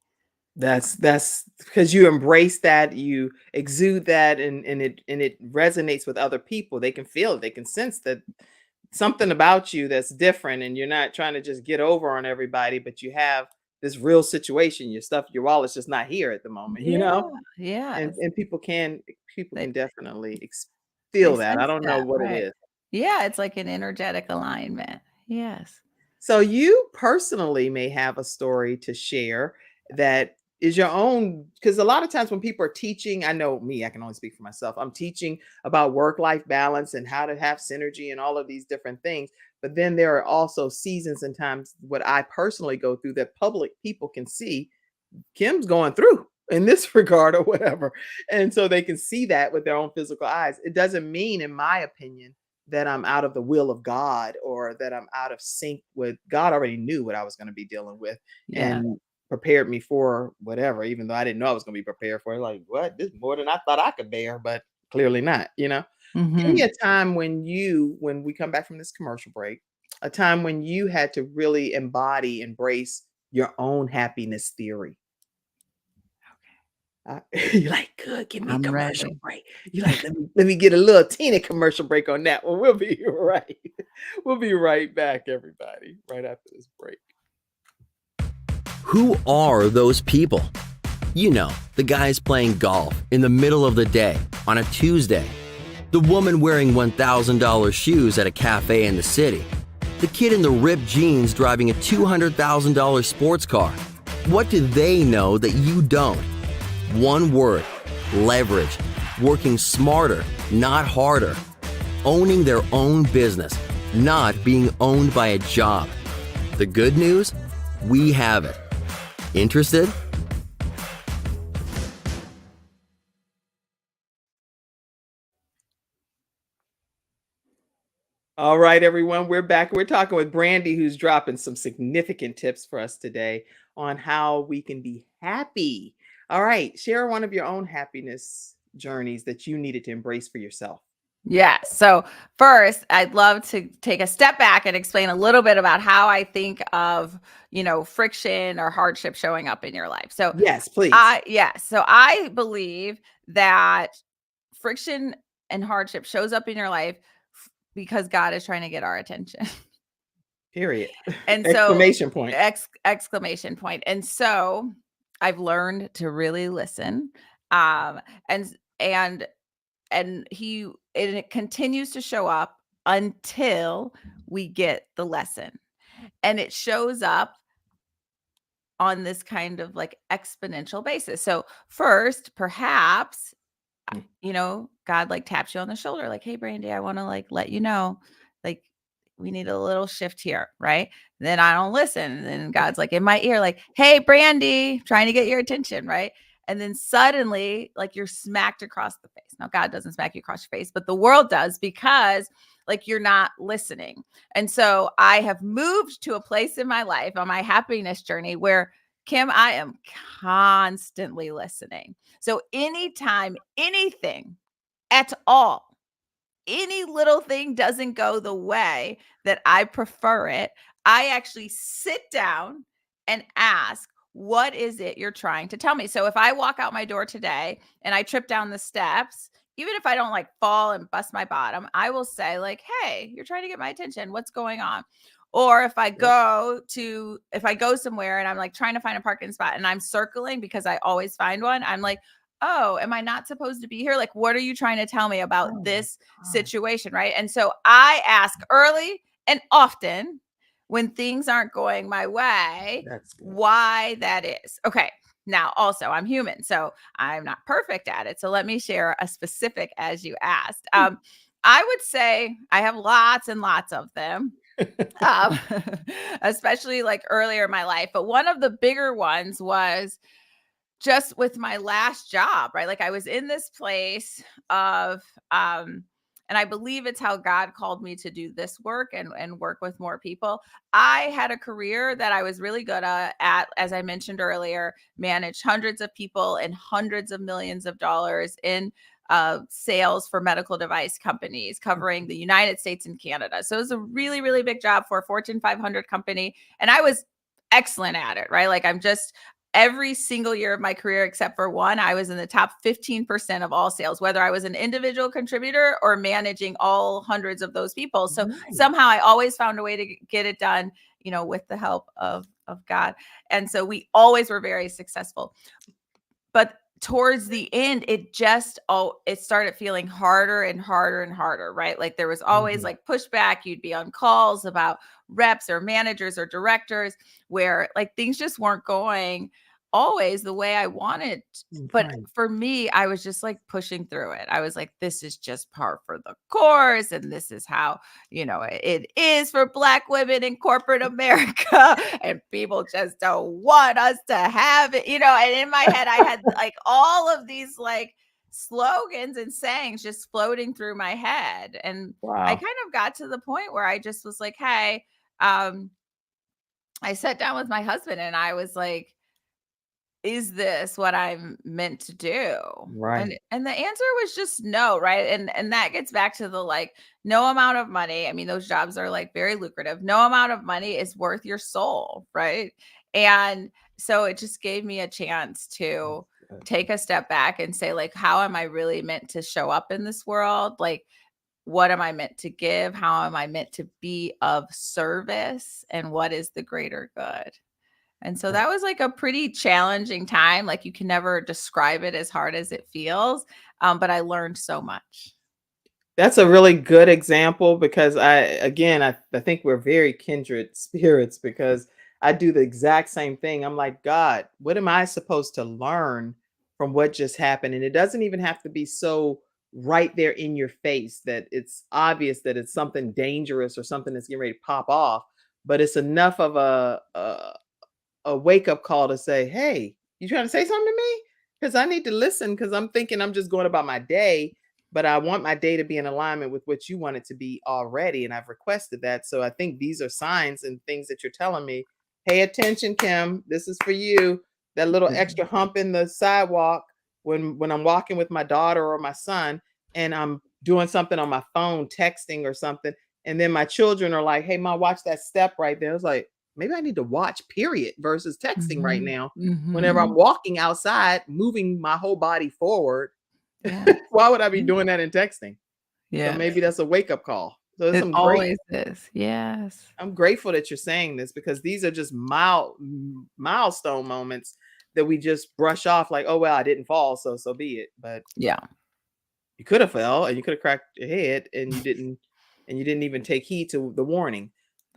That's because you embrace that, you exude that, and it resonates with other people. They can feel it. They can sense that something about you that's different, and you're not trying to just get over on everybody, but you have this real situation. Your wallet's just not here at the moment, you Yeah. know? And Yes. people They can definitely they feel that. I sense don't know that, what it right. is. Yeah, it's like an energetic alignment. Yes. So you personally may have a story to share that is your own, because a lot of times when people are teaching, I know me, I can only speak for myself. I'm teaching about work-life balance and how to have synergy and all of these different things. But then there are also seasons and times what I personally go through that public people can see Kim's going through in this regard or whatever. And so they can see that with their own physical eyes. It doesn't mean, in my opinion, that I'm out of the will of God or that I'm out of sync with God. Already knew what I was going to be dealing with Yeah. and prepared me for whatever, even though I didn't know I was going to be prepared for it. Like, what? This is more than I thought I could bear, but clearly not, you know? Give me Mhm. a time when we come back from this commercial break, a time when you had to really embrace your own happiness theory. You're like, "Good, give me a I'm commercial ready. break." You're like, "Let me get a little teeny commercial break on that one." We'll be right. We'll be right back, everybody, right after this break. Who are those people? You know, the guys playing golf in the middle of the day on a Tuesday. The woman wearing $1,000 shoes at a cafe in the city. The kid in the ripped jeans driving a $200,000 sports car. What do they know that you don't? One word: leverage. Working smarter, not harder. Owning their own business, not being owned by a job. The good news? We have it. Interested? All right, everyone, we're back. We're talking with Brandi, who's dropping some significant tips for us today on how we can be happy. All right, share one of your own happiness journeys that you needed to embrace for yourself. Yeah. So first, I'd love to take a step back and explain a little bit about how I think of, friction or hardship showing up in your life. So Yes, please. so I believe that friction and hardship shows up in your life because God is trying to get our attention. Period. And so Exclamation point. exclamation point. And so I've learned to really listen. Um and and and it continues to show up until we get the lesson. And it shows up on this kind of like exponential basis. So first, perhaps Mm. God like taps you on the shoulder, like, "Hey, Brandy, I want to like let you know, like, we need a little shift here," right? Then I don't listen. And then God's like in my ear, like, "Hey, Brandy, trying to get your attention," right? And then suddenly, like, you're smacked across the face. Now, God doesn't smack you across your face, but the world does because like you're not listening. And so I have moved to a place in my life on my happiness journey where Kim, I am constantly listening. So anytime anything at all, any little thing doesn't go the way that I prefer it, I actually sit down and ask, what is it you're trying to tell me? So if I walk out my door today and I trip down the steps, even if I don't like fall and bust my bottom, I will say like, "Hey, you're trying to get my attention. What's going on?" Or Yep. if I go somewhere and I'm like trying to find a parking spot and I'm circling because I always find one, I'm like, "Oh, am I not supposed to be here? Like, what are you trying to tell me about Oh my this God. situation?" Right. And so I ask early and often when things aren't going my way, That's good. why that is. Okay. Now, also, I'm human, so I'm not perfect at it. So let me share a specific as you asked. I would say I have lots and lots of them, um, especially like earlier in my life. But one of the bigger ones was just with my last job, right? Like I was in this place of and I believe it's how God called me to do this work and work with more people. I had a career that I was really good at, as I mentioned earlier, managed hundreds of people and hundreds of millions of dollars in sales for medical device companies covering the United States and Canada. So it was a really, really big job for a Fortune 500 company. And I was excellent at it, right? Like every single year of my career, except for one, I was in the top 15% of all sales, whether I was an individual contributor or managing all hundreds of those people. So Nice. somehow I always found a way to get it done, with the help of God. And so we always were very successful. But towards the end, it started feeling harder and harder and harder, right? Like there was always like pushback. You'd be on calls about reps or managers or directors where like things just weren't going always the way I wanted. But Right. for me, I was just like pushing through it. I was like, this is just par for the course. And this is how, it is for Black women in corporate America. And people just don't want us to have it, and in my head, I had like all of these like slogans and sayings just floating through my head. And I Wow. kind of got to the point where I just was like, hey, I sat down with my husband and I was like, is this what I'm meant to do? Right. And the answer was just no, right? And that gets back to the like no amount of money. I mean, those jobs are like very lucrative. No amount of money is worth your soul, right? And so it just gave me a chance to take a step back and say like, how am I really meant to show up in this world? Like, what am I meant to give? How am I meant to be of service? And what is the greater good? And so that was like a pretty challenging time. Like you can never describe it as hard as it feels. But I learned so much. That's a really good example because I think we're very kindred spirits because I do the exact same thing. I'm like, God, what am I supposed to learn from what just happened? And it doesn't even have to be so right there in your face that it's obvious that it's something dangerous or something that's getting ready to pop off, but it's enough of a wake up call to say, "Hey, you trying to say something to me? Because I need to listen. Because I'm thinking I'm just going about my day, but I want my day to be in alignment with what you want it to be already, and I've requested that. So I think these are signs and things that you're telling me. Pay attention, Kim. This is for you. That little extra hump in the sidewalk when I'm walking with my daughter or my son, and I'm doing something on my phone, texting or something, and then my children are like, "Hey, mom, watch that step right there." It's like maybe I need to watch period versus texting right now. Whenever I'm walking outside, moving my whole body forward, Yeah. why would I be doing that in texting? So Yeah. maybe that's a wake up call. So there's It some great. always is. Yes. I'm grateful that you're saying this because these are just milestone moments that we just brush off like, oh well, I didn't fall, so be it. But Yeah. you could have fell and you could have cracked your head and you didn't even take heed to the warning.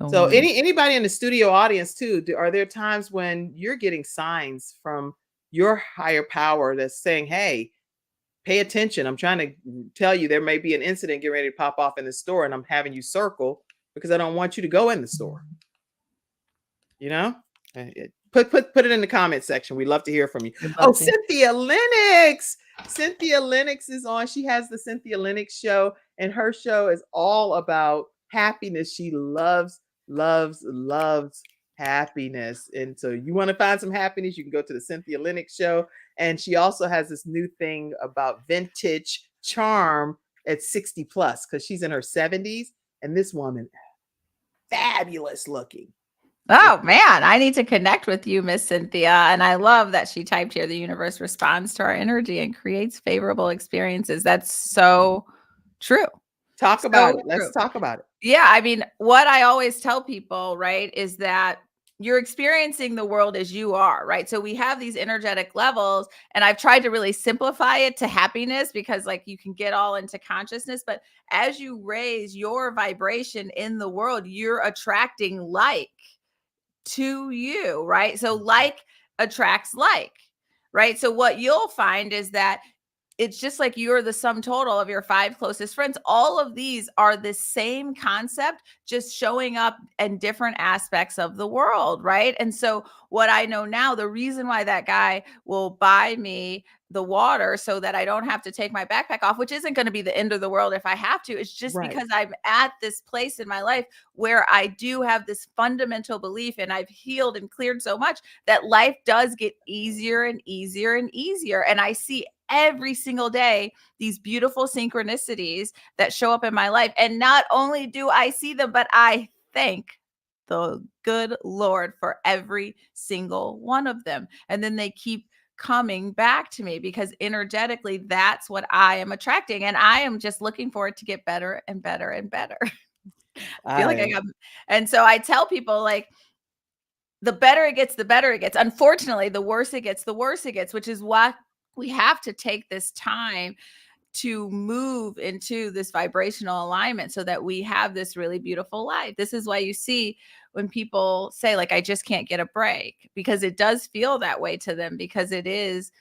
So anybody in the studio audience too, are there times when you're getting signs from your higher power that's saying, "Hey, pay attention. I'm trying to tell you there may be an incident getting ready to pop off in the store and I'm having you circle because I don't want you to go in the store." You know? Put it in the comment section. We'd love to hear from you. Oh, Cynthia Lennox. Cynthia Lennox is on. She has the Cynthia Lennox show, and her show is all about happiness. She loves happiness. And so you want to find some happiness, you can go to the Cynthia Lennox show. And she also has this new thing about vintage charm at 60 plus because she's in her 70s. And this woman, fabulous looking. Oh man, I need to connect with you, Miss Cynthia. And I love that she typed here, the universe responds to our energy and creates favorable experiences. That's so true. Talk about it. Let's talk about it. Yeah. I mean, what I always tell people, right, is that you're experiencing the world as you are, right? So we have these energetic levels, and I've tried to really simplify it to happiness because like you can get all into consciousness, but as you raise your vibration in the world, you're attracting like to you, right? So like attracts like, right? So what you'll find is that it's just like you're the sum total of your 5 closest friends. All of these are the same concept, just showing up in different aspects of the world, right? And so what I know now, the reason why that guy will buy me the water so that I don't have to take my backpack off, which isn't going to be the end of the world if I have to, it's just because I'm at this place in my life where I do have this fundamental belief, and I've healed and cleared so much that life does get easier and easier and easier. And I see every single day these beautiful synchronicities that show up in my life. And not only do I see them, but I thank the good Lord for every single one of them. And then they keep coming back to me because energetically, that's what I am attracting. And I am just looking for it to get better and better and better. I feel like I got, and so I tell people, like, the better it gets, the better it gets. Unfortunately, the worse it gets, the worse it gets, which is why we have to take this time to move into this vibrational alignment so that we have this really beautiful life. This is why you see when people say, like, I just can't get a break, because it does feel that way to them, because it's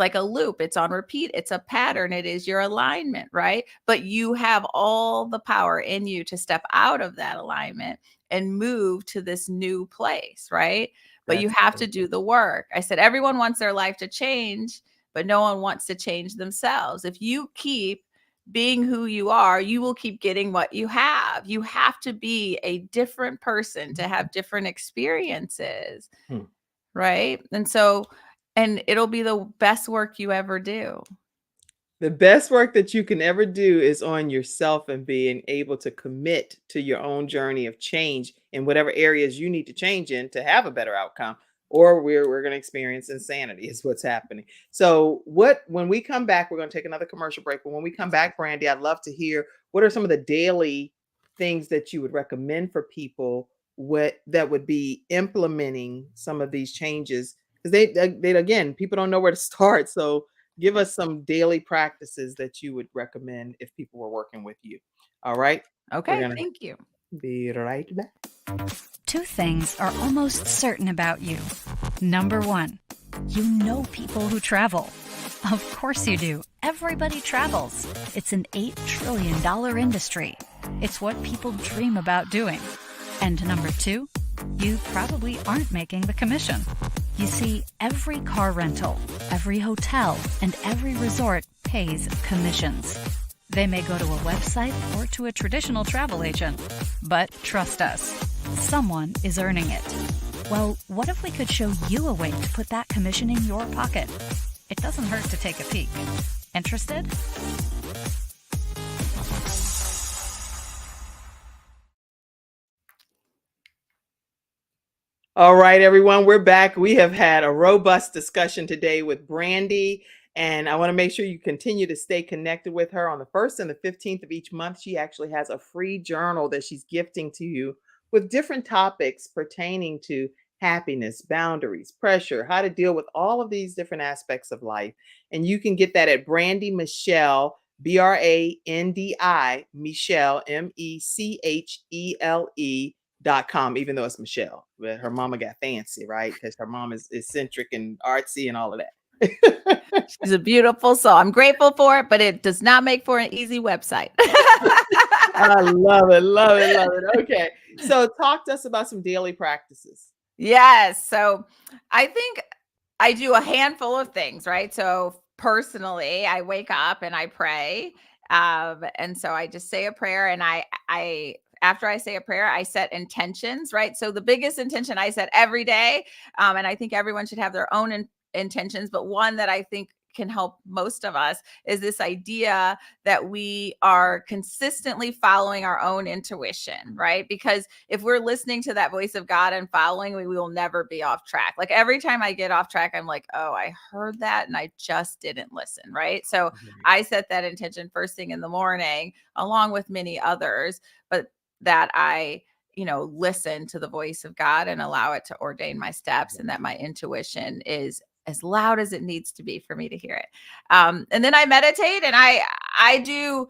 like a loop. It's on repeat. It's a pattern. It is your alignment, right? But you have all the power in you to step out of that alignment and move to this new place, right? But you have to do the work. I said, everyone wants their life to change, but no one wants to change themselves. If you keep being who you are, you will keep getting what you have. You have to be a different person to have different experiences, right? And it'll be the best work you ever do. The best work that you can ever do is on yourself and being able to commit to your own journey of change in whatever areas you need to change in to have a better outcome, or we're going to experience insanity is what's happening. So when we come back, we're going to take another commercial break. But when we come back, Brandi, I'd love to hear what are some of the daily things that you would recommend for people that would be implementing some of these changes, because they again, people don't know where to start. So give us some daily practices that you would recommend if people were working with you. All right. Okay. Thank you. Be right back. Two things are almost certain about you. Number one, you know people who travel. Of course you do. Everybody travels. It's an $8 trillion industry. It's what people dream about doing. And number two, you probably aren't making the commission. You see, every car rental, every hotel, and every resort pays commissions. They may go to a website or to a traditional travel agent, but trust us, someone is earning it. Well, what if we could show you a way to put that commission in your pocket? It doesn't hurt to take a peek. Interested? All right, everyone, we're back. We have had a robust discussion today with Brandi, and I want to make sure you continue to stay connected with her. On the 1st and the 15th of each month, she actually has a free journal that she's gifting to you with different topics pertaining to happiness, boundaries, pressure, how to deal with all of these different aspects of life. And you can get that at Brandi Michelle, Brandi Michelle, MECHELE.com, even though it's Michelle, but her mama got fancy, right? Because her mom is eccentric and artsy and all of that. She's a beautiful soul. I'm grateful for it, but it does not make for an easy website. I love it, love it, love it. Okay, so talk to us about some daily practices. Yes. So I think I do a handful of things, right? So personally, I wake up and I pray. And so I just say a prayer, and I after I say a prayer, I set intentions, right? So the biggest intention I set every day, and I think everyone should have their own intentions, but one that I think can help most of us is this idea that we are consistently following our own intuition, right? Because if we're listening to that voice of God and following, we will never be off track. Like every time I get off track, I'm like, oh, I heard that and I just didn't listen, right? So I set that intention first thing in the morning, along with many others, but that I listen to the voice of God and allow it to ordain my steps, and that my intuition is as loud as it needs to be for me to hear it. And then I meditate, and I do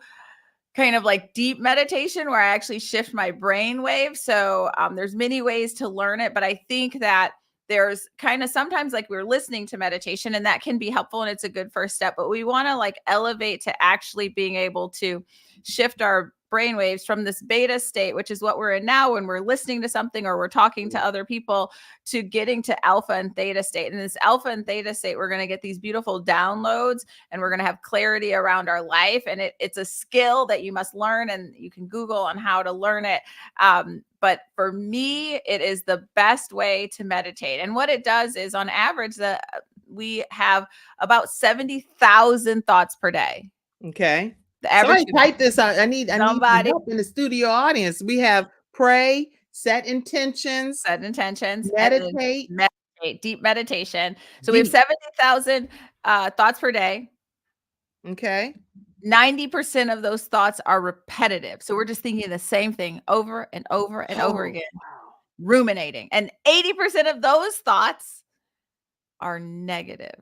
kind of like deep meditation where I actually shift my brain waves. So there's many ways to learn it, but I think that there's kind of sometimes like we're listening to meditation, and that can be helpful and it's a good first step, but we want to like elevate to actually being able to shift our brainwaves from this beta state, which is what we're in now when we're listening to something or we're talking to other people, to getting to alpha and theta state. And this alpha and theta state, we're going to get these beautiful downloads, and we're going to have clarity around our life. And it's a skill that you must learn, and you can Google on how to learn it. But for me, it is the best way to meditate. And what it does is, on average, we have about 70,000 thoughts per day. Okay. The average. Somebody type this out. I need some help in the studio audience. We have pray set intentions, set intentions, and then meditate, meditate, deep meditation. So we have deep. 70,000 thoughts per day. Okay. 90% of those thoughts are repetitive. So we're just thinking the same thing over and over and over Oh, again, wow. ruminating. And 80% of those thoughts are negative.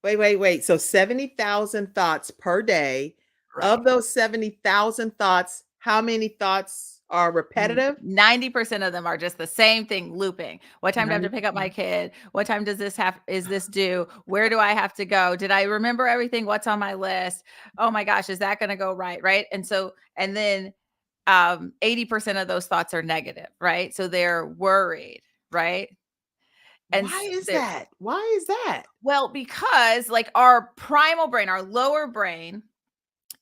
Wait. So 70,000 thoughts per day. Right. Of those 70,000 thoughts, how many thoughts are repetitive? 90% of them are just the same thing looping. What time do I have to pick up 90%. my kid? What time does this is this due? Where do I have to go? Did I remember everything? What's on my list? Oh my gosh, is that going to go right? Right. And then 80% of those thoughts are negative, right? So they're worried, right? And Why is that? Why is that? Well, because like our primal brain, our lower brain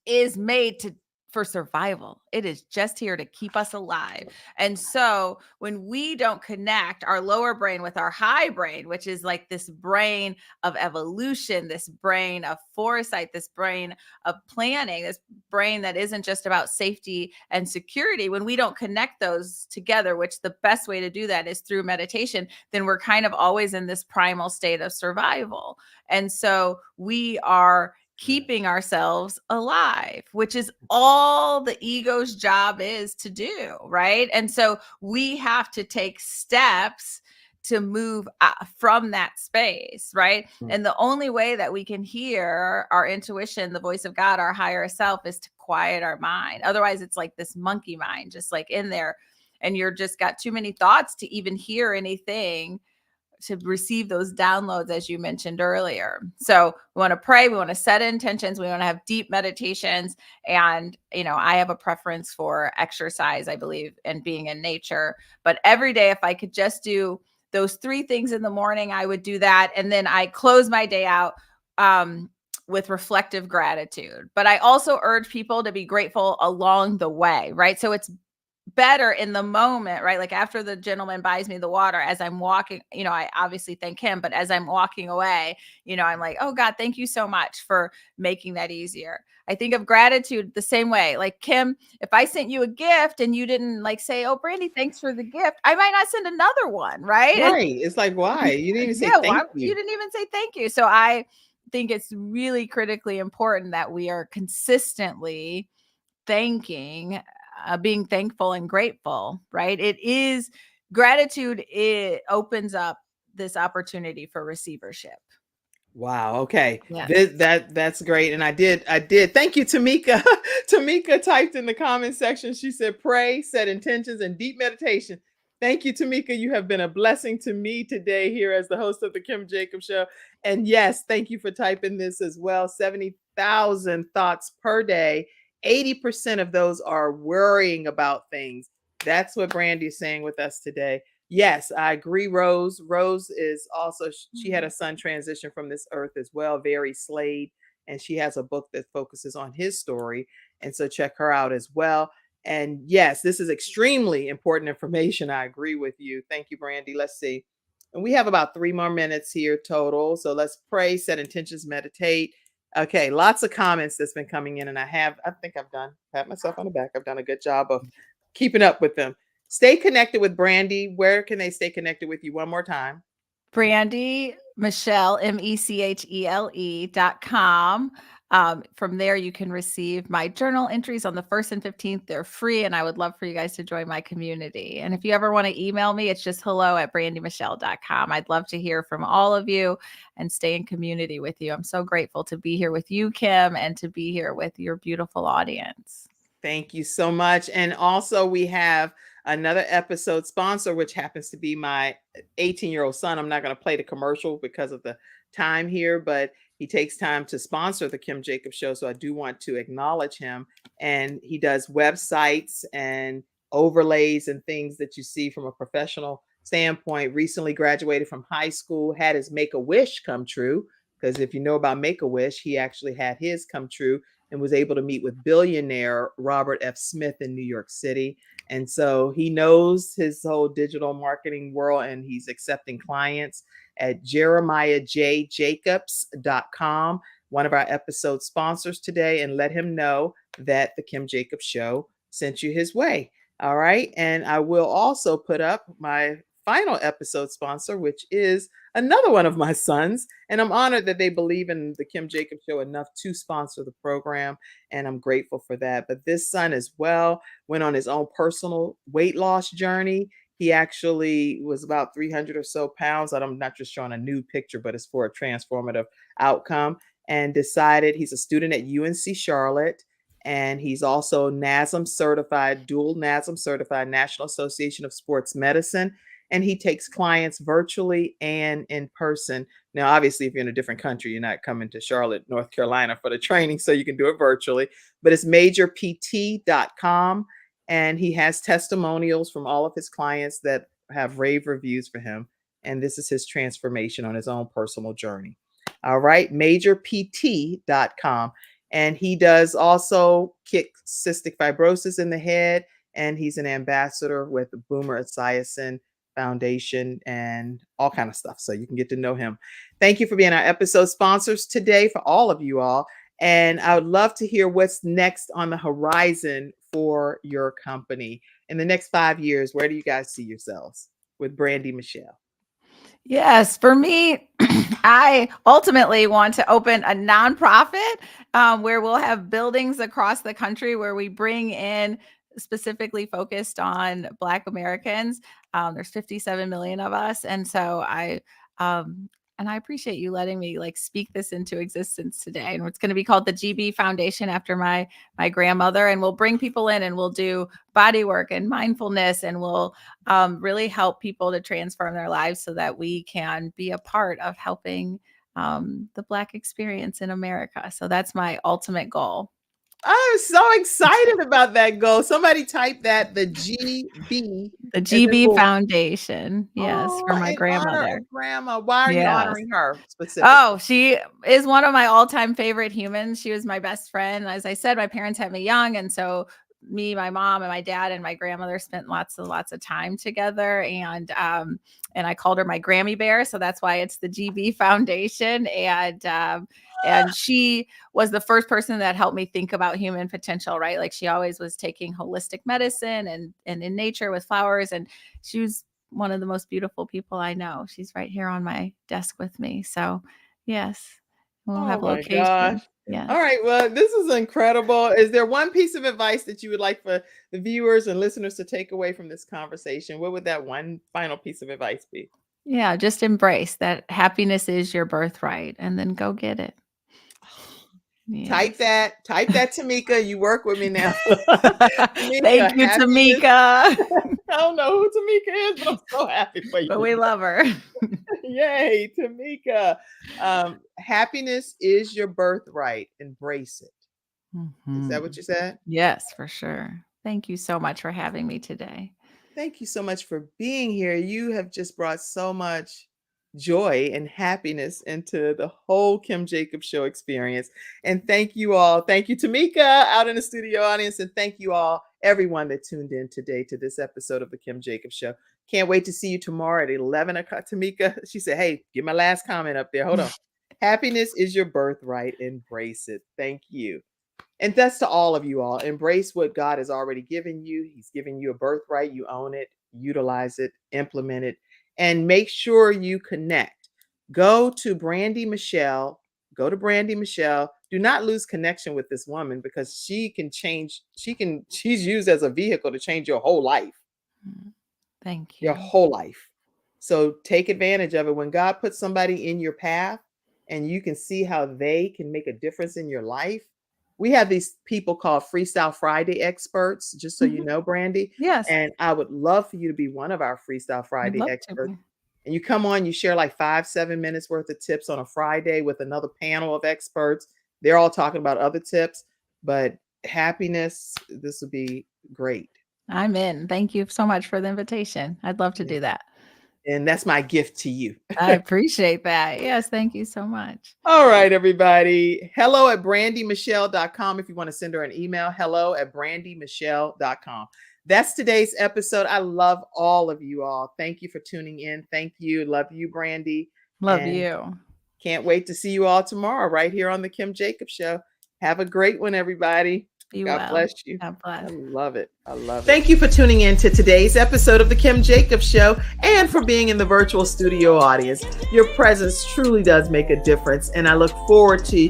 is made for survival. It is just here to keep us alive. And so when we don't connect our lower brain with our high brain, which is like this brain of evolution, this brain of foresight, this brain of planning, this brain that isn't just about safety and security, when we don't connect those together, which the best way to do that is through meditation, then we're kind of always in this primal state of survival. And so we are keeping ourselves alive, which is all the ego's job is to do, right? And so we have to take steps to move from that space, right? And the only way that we can hear our intuition, the voice of God, our higher self, is to quiet our mind. Otherwise, it's like this monkey mind, just like in there, and you're just got too many thoughts to even hear anything, to receive those downloads, as you mentioned earlier. So we want to pray, we want to set intentions, we want to have deep meditations. And, I have a preference for exercise, I believe, and being in nature. But every day, if I could just do those 3 things in the morning, I would do that. And then I close my day out with reflective gratitude. But I also urge people to be grateful along the way, right? So it's better in the moment, right? Like after the gentleman buys me the water, as I'm walking, I obviously thank him, but as I'm walking away, I'm like, oh God, thank you so much for making that easier. I think of gratitude the same way. Like, Kim, if I sent you a gift and you didn't like say, oh, Brandi, thanks for the gift, I might not send another one, right? Right. It's like, why? You didn't even say thank you. You didn't even say thank you. So I think it's really critically important that we are consistently thanking, being thankful and grateful, right? It is gratitude. It opens up this opportunity for receivership. Wow. Okay. Yeah. That's great. And I did. Thank you, Tamika. Tamika typed in the comment section. She said, pray, set intentions, and deep meditation. Thank you, Tamika. You have been a blessing to me today here as the host of the Kim Jacobs Show. And yes, thank you for typing this as well. 70,000 thoughts per day. 80% of those are worrying about things. That's what Brandi is saying with us today. Yes, I agree, Rose. Rose is also, she had a son transition from this earth as well, Very Slade, and she has a book that focuses on his story. And so check her out as well. And yes, this is extremely important information. I agree with you. Thank you, Brandi. Let's see. And we have about 3 more minutes here total. So let's pray, set intentions, meditate. Okay, lots of comments that's been coming in, and I think I've pat myself on the back. I've done a good job of keeping up with them. Stay connected with Brandi. Where can they stay connected with you? One more time. Brandi Michelle, MECHELE.com. From there, you can receive my journal entries on the 1st and 15th. They're free, and I would love for you guys to join my community. And if you ever want to email me, it's just hello@brandimichelle.com. I'd love to hear from all of you and stay in community with you. I'm so grateful to be here with you, Kim, and to be here with your beautiful audience. Thank you so much. And also we have another episode sponsor, which happens to be my 18-year-old son. I'm not going to play the commercial because of the time here, but he takes time to sponsor the Kim Jacobs Show. So I do want to acknowledge him. And he does websites and overlays and things that you see from a professional standpoint. Recently graduated from high school, had his Make-A-Wish come true. Because if you know about Make-A-Wish, he actually had his come true and was able to meet with billionaire Robert F. Smith in New York City. And so he knows his whole digital marketing world, and he's accepting clients at jeremiahjjacobs.com, one of our episode sponsors today, and let him know that the Kim Jacobs Show sent you his way. All right. And I will also put up my final episode sponsor, which is another one of my sons. And I'm honored that they believe in the Kim Jacobs Show enough to sponsor the program. And I'm grateful for that. But this son as well went on his own personal weight loss journey. He actually was about 300 or so pounds. I'm not just showing a new picture, but it's for a transformative outcome. And decided he's a student at UNC Charlotte. And he's also NASM certified, dual NASM certified, National Association of Sports Medicine. And he takes clients virtually and in person. Now, obviously, if you're in a different country, you're not coming to Charlotte, North Carolina for the training, so you can do it virtually. But it's majorpt.com. And he has testimonials from all of his clients that have rave reviews for him. And this is his transformation on his own personal journey. All right, majorpt.com. And he does also kick cystic fibrosis in the head. And he's an ambassador with the Boomer Esiason Foundation and all kind of stuff. So you can get to know him. Thank you for being our episode sponsors today for all of you all. And I would love to hear what's next on the horizon for your company. In the next 5 years, where do you guys see yourselves with Brandi Michelle? Yes, for me, I ultimately want to open a nonprofit where we'll have buildings across the country where we bring in specifically focused on Black Americans. There's 57 million of us. And so I appreciate you letting me speak this into existence today. And it's going to be called the GB Foundation after my grandmother. And we'll bring people in and we'll do body work and mindfulness, and we'll really help people to transform their lives so that we can be a part of helping the Black experience in America. So that's my ultimate goal. I'm so excited about that goal. Somebody type that, the GB. The GB Foundation. Yes, for my in grandmother. honor of Grandma. Why are you honoring her specifically? Oh, she is one of my all-time favorite humans. She was my best friend. As I said, my parents had me young. And so me, my mom, and my dad and my grandmother spent lots of time together. And I called her my Grammy Bear. So that's why it's the GB Foundation. And she was the first person that helped me think about human potential, right? Like she always was taking holistic medicine and in nature with flowers. And she was one of the most beautiful people I know. She's right here on my desk with me. So yes, we'll have location. Gosh. Yes. All right. Well, this is incredible. Is there one piece of advice that you would like for the viewers and listeners to take away from this conversation? What would that one final piece of advice be? Yeah, just embrace that happiness is your birthright and then go get it. Yes. Type that, Tamika. You work with me now. Tamika, thank you, Tamika. I don't know who Tamika is, but I'm so happy for you. But we love her. Yay, Tamika. Happiness is your birthright. Embrace it. Mm-hmm. Is that what you said? Yes, for sure. Thank you so much for having me today. Thank you so much for being here. You have just brought so much joy and happiness into the whole Kim Jacobs Show experience. And thank you all. Thank you, Tamika, out in the studio audience. And thank you all, everyone that tuned in today to this episode of the Kim Jacobs Show. Can't wait to see you tomorrow at 11 o'clock. Tamika, she said, hey, get my last comment up there. Hold on. Happiness is your birthright. Embrace it. Thank you. And that's to all of you all. Embrace what God has already given you. He's given you a birthright. You own it, utilize it, implement it, and make sure you connect. Go to Brandi Michelle. Go to Brandi Michelle. Do not lose connection with this woman because she can change. She's used as a vehicle to change your whole life. Thank you. Your whole life. So take advantage of it. When God puts somebody in your path and you can see how they can make a difference in your life. We have these people called Freestyle Friday experts, just so you know, Brandi. Yes. And I would love for you to be one of our Freestyle Friday experts. And you come on, you share like 5-7 minutes worth of tips on a Friday with another panel of experts. They're all talking about other tips, but happiness, this would be great. I'm in. Thank you so much for the invitation. I'd love to do that. And that's my gift to you. I appreciate that. Yes, thank you so much. All right, everybody. hello@brandymichelle.com if you want to send her an email. hello@brandymichelle.com. That's today's episode. I love all of you all. Thank you for tuning in. Thank you. Love you, Brandi. Love you. Can't wait to see you all tomorrow right here on the Kim Jacobs Show. Have a great one, everybody. Be God well. bless you. God I bless. love it. I love it. Thank you for tuning in to today's episode of The Kim Jacobs Show and for being in the virtual studio audience. Your presence truly does make a difference, and I look forward to